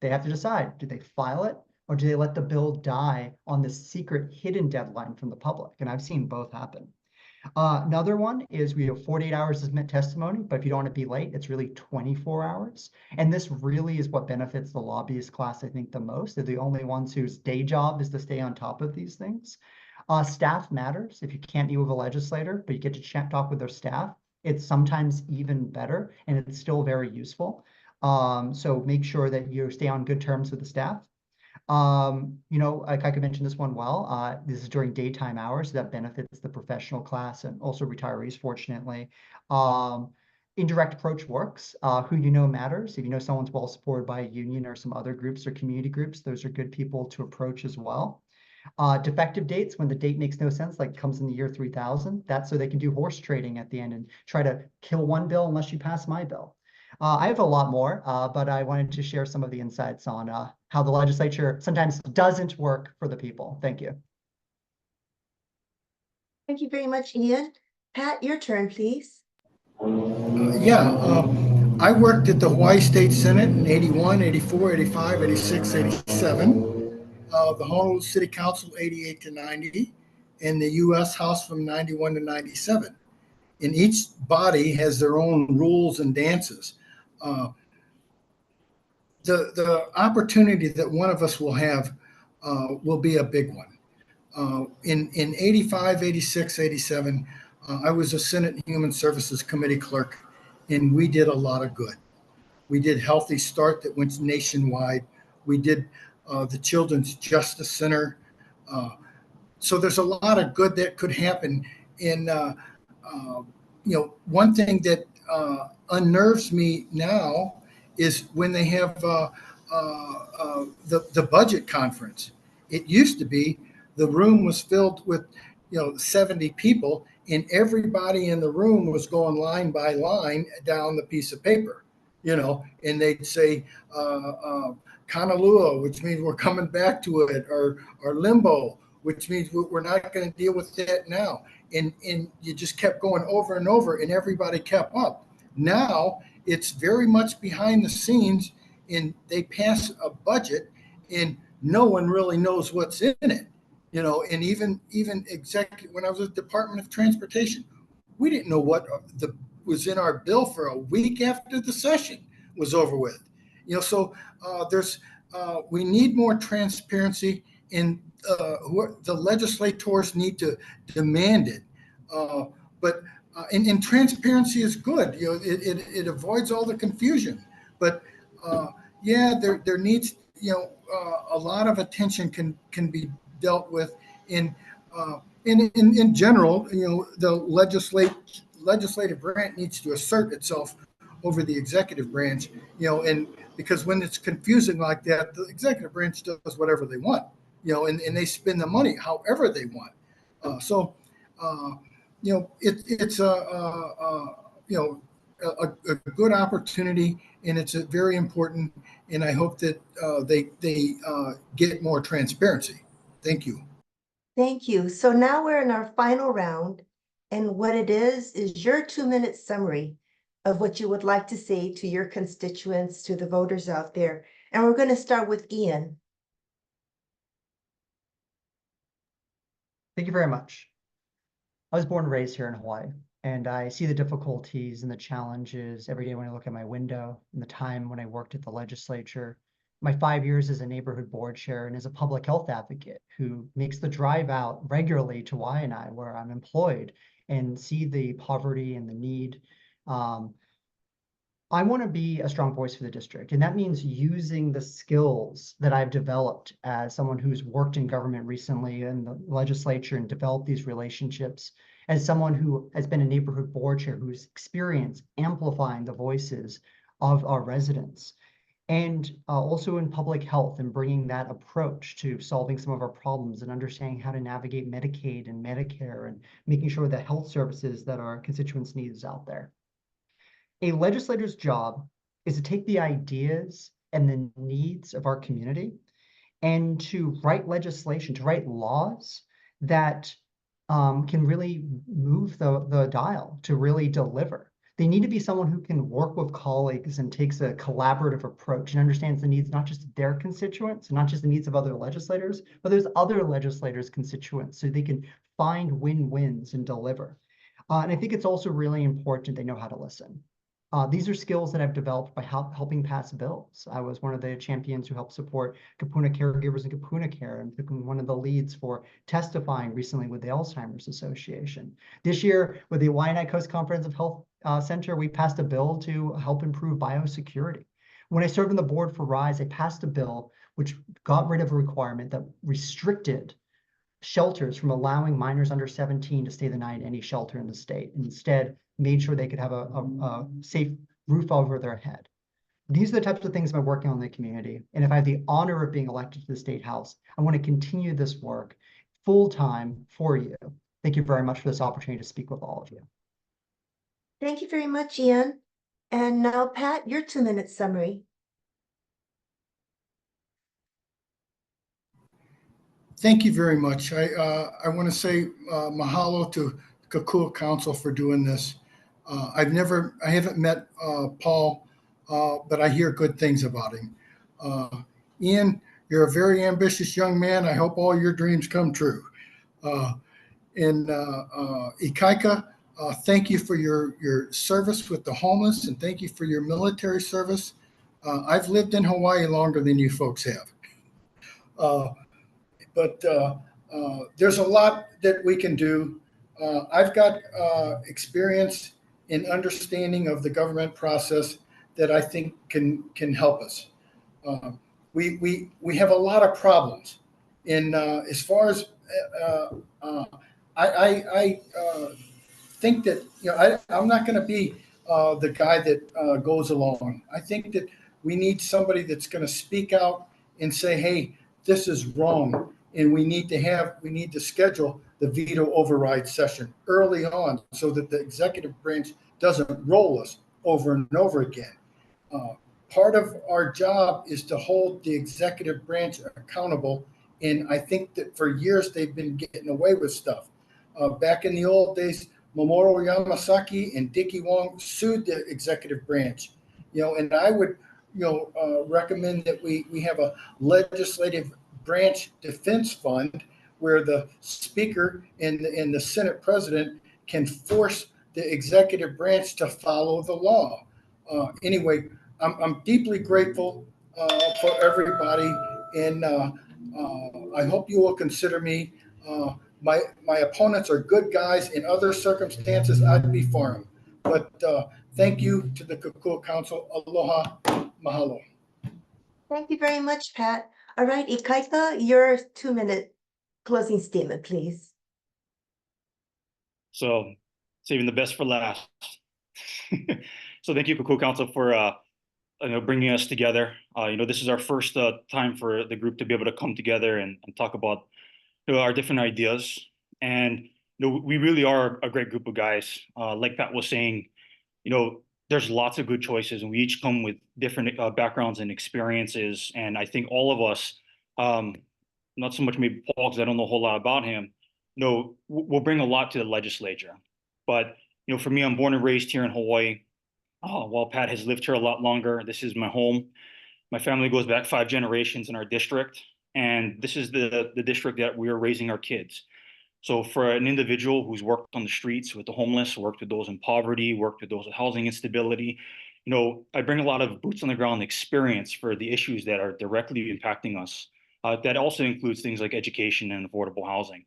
they have to decide, do they file it or do they let the bill die on this secret hidden deadline from the public? And I've seen both happen. Another one is we have 48 hours to submit testimony, but if you don't want to be late, it's really 24 hours. And this really is what benefits the lobbyist class, I think, the most. They're the only ones whose day job is to stay on top of these things. Staff matters. If you can't meet with a legislator, but you get to talk with their staff, it's sometimes even better, and it's still very useful. So make sure that you stay on good terms with the staff. Ikaika mentioned this one well. This is during daytime hours, so that benefits the professional class and also retirees, fortunately. Indirect approach works. Who you know matters. If you know someone's well supported by a union or some other groups or community groups, those are good people to approach as well. Defective dates, when the date makes no sense, like comes in the year 3000, that's so they can do horse trading at the end and try to kill one bill unless you pass my bill. I have a lot more, but I wanted to share some of the insights on how the legislature sometimes doesn't work for the people. Thank you. Thank you very much, Ian. Pat, your turn, please. I worked at the Hawaii State Senate in 81, 84, 85, 86, 87. The Honolulu City Council 88 to 90, and the U.S. House from 91 to 97. And each body has their own rules and dances. The opportunity that one of us will have will be a big one. In 85, 86, 87, I was a Senate Human Services Committee clerk, and we did a lot of good. We did Healthy Start that went nationwide. We did the Children's Justice Center. So there's a lot of good that could happen. And, one thing that unnerves me now is when they have the budget conference. It used to be the room was filled with, 70 people, and everybody in the room was going line by line down the piece of paper, and they'd say, Kanalua, which means we're coming back to it, or limbo, which means we're not going to deal with that now. And you just kept going over and over, and everybody kept up. Now it's very much behind the scenes, and they pass a budget, and no one really knows what's in it. And even when I was at the Department of Transportation, we didn't know what was in our bill for a week after the session was over with. So we need more transparency, and the legislators need to demand it. But transparency is good. It avoids all the confusion. But there needs a lot of attention can be dealt with in general. The legislative branch needs to assert itself over the executive branch, and because when it's confusing like that, the executive branch does whatever they want, and they spend the money however they want. It's a good opportunity, and it's a very important, and I hope that they get more transparency. Thank you. Thank you. So now we're in our final round, and what it is your 2-minute summary of what you would like to say to your constituents, to the voters out there. And we're going to start with Ian. Thank you very much. I was born and raised here in Hawaii. And I see the difficulties and the challenges every day when I look at my window and the time when I worked at the legislature. My 5 years as a neighborhood board chair and as a public health advocate who makes the drive out regularly to Waianae, where I'm employed, and see the poverty and the need. I want to be a strong voice for the district, and that means using the skills that I've developed as someone who's worked in government recently in the legislature and developed these relationships, as someone who has been a neighborhood board chair who's experienced amplifying the voices of our residents, and also in public health and bringing that approach to solving some of our problems and understanding how to navigate Medicaid and Medicare and making sure the health services that our constituents need is out there. A legislator's job is to take the ideas and the needs of our community and to write legislation, to write laws that can really move the dial, to really deliver. They need to be someone who can work with colleagues and takes a collaborative approach and understands the needs, not just of their constituents, and not just the needs of other legislators, but there's other legislators' constituents, so they can find win-wins and deliver. And I think it's also really important they know how to listen. These are skills that I've developed by helping pass bills. I was one of the champions who helped support Kapuna caregivers and Kapuna care, and took one of the leads for testifying recently with the Alzheimer's Association. This year, with the Waianae Coast Comprehensive Health Center, we passed a bill to help improve biosecurity. When I served on the board for RISE, I passed a bill which got rid of a requirement that restricted shelters from allowing minors under 17 to stay the night at any shelter in the state, and instead made sure they could have a safe roof over their head. These are the types of things I'm working on in the community. And if I have the honor of being elected to the State House, I want to continue this work full-time for you. Thank you very much for this opportunity to speak with all of you. Thank you very much, Ian. And now, Pat, your 2-minute summary. Thank you very much. I want to say mahalo to Kokua Council for doing this. I haven't met Paul, but I hear good things about him. Ian, you're a very ambitious young man. I hope all your dreams come true. And Ikaika, thank you for your service with the homeless, and thank you for your military service. I've lived in Hawaii longer than you folks have. But there's a lot that we can do. I've got experience in understanding of the government process that I think can help us. We have a lot of problems. In as far as I think that I'm not going to be the guy that goes along. I think that we need somebody that's going to speak out and say, "Hey, this is wrong." And we need to schedule the veto override session early on so that the executive branch doesn't roll us over and over again. Part of our job is to hold the executive branch accountable. And I think that for years they've been getting away with stuff. Back in the old days, Mamoru Yamasaki and Dickie Wong sued the executive branch. And I would recommend that we have a legislative branch defense fund where the speaker and the Senate president can force the executive branch to follow the law. Anyway, I'm deeply grateful for everybody, and I hope you will consider me. My opponents are good guys. In other circumstances, I'd be for them. But thank you to the Kokua Council. Aloha, mahalo. Thank you very much, Pat. All right, Ikaika, your 2-minute closing statement, please. So saving the best for last. So thank you, Kokua Council, for bringing us together. This is our first time for the group to be able to come together and talk about our different ideas. And we really are a great group of guys. Like Pat was saying, there's lots of good choices, and we each come with different backgrounds and experiences. And I think all of us, not so much maybe Paul, because I don't know a whole lot about him, we'll bring a lot to the legislature. But, for me, I'm born and raised here in Hawaii. While Pat has lived here a lot longer, this is my home. My family goes back 5 generations in our district, and this is the district that we are raising our kids. So for an individual who's worked on the streets with the homeless, worked with those in poverty, worked with those with housing instability, I bring a lot of boots on the ground experience for the issues that are directly impacting us. That also includes things like education and affordable housing.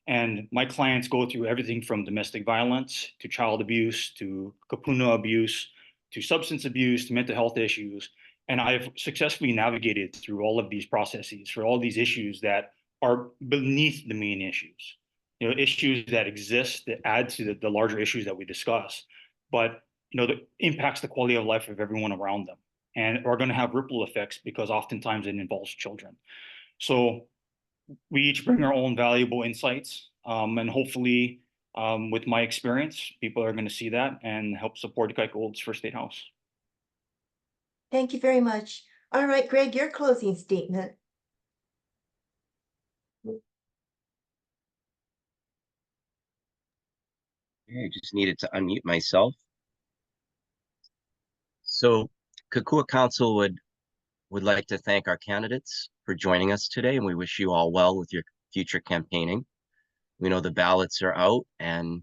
And my clients go through everything from domestic violence to child abuse to kapuna abuse to substance abuse to mental health issues. And I've successfully navigated through all of these processes for all these issues that are beneath the main issues. Issues that exist that add to the larger issues that we discuss, but that impacts the quality of life of everyone around them and are going to have ripple effects because oftentimes it involves children. So we each bring our own valuable insights, and hopefully with my experience, people are going to see that and help support Ikaika Olds First State House. Thank you very much. All right, Greg, your closing statement. I just needed to unmute myself. So Kokua Council would like to thank our candidates for joining us today, and we wish you all well with your future campaigning. We know the ballots are out and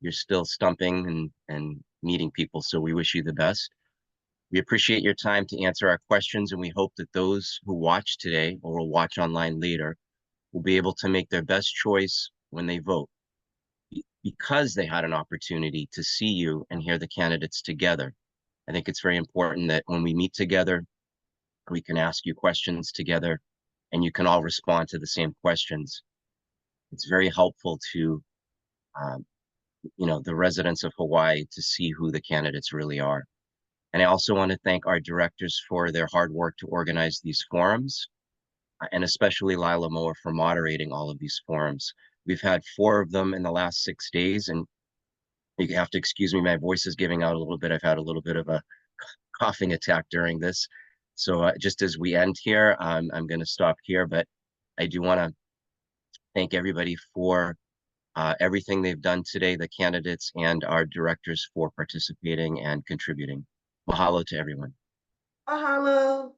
you're still stumping and meeting people, so we wish you the best. We appreciate your time to answer our questions, and we hope that those who watch today or will watch online later will be able to make their best choice when they vote, because they had an opportunity to see you and hear the candidates together. I think it's very important that when we meet together, we can ask you questions together and you can all respond to the same questions. It's very helpful to, the residents of Hawaii to see who the candidates really are. And I also want to thank our directors for their hard work to organize these forums, and especially Lila Mower for moderating all of these forums. We've had 4 of them in the last 6 days, and you have to excuse me, my voice is giving out a little bit. I've had a little bit of a coughing attack during this. So just as we end here, I'm going to stop here, but I do want to thank everybody for everything they've done today, the candidates and our directors for participating and contributing. Mahalo to everyone. Mahalo.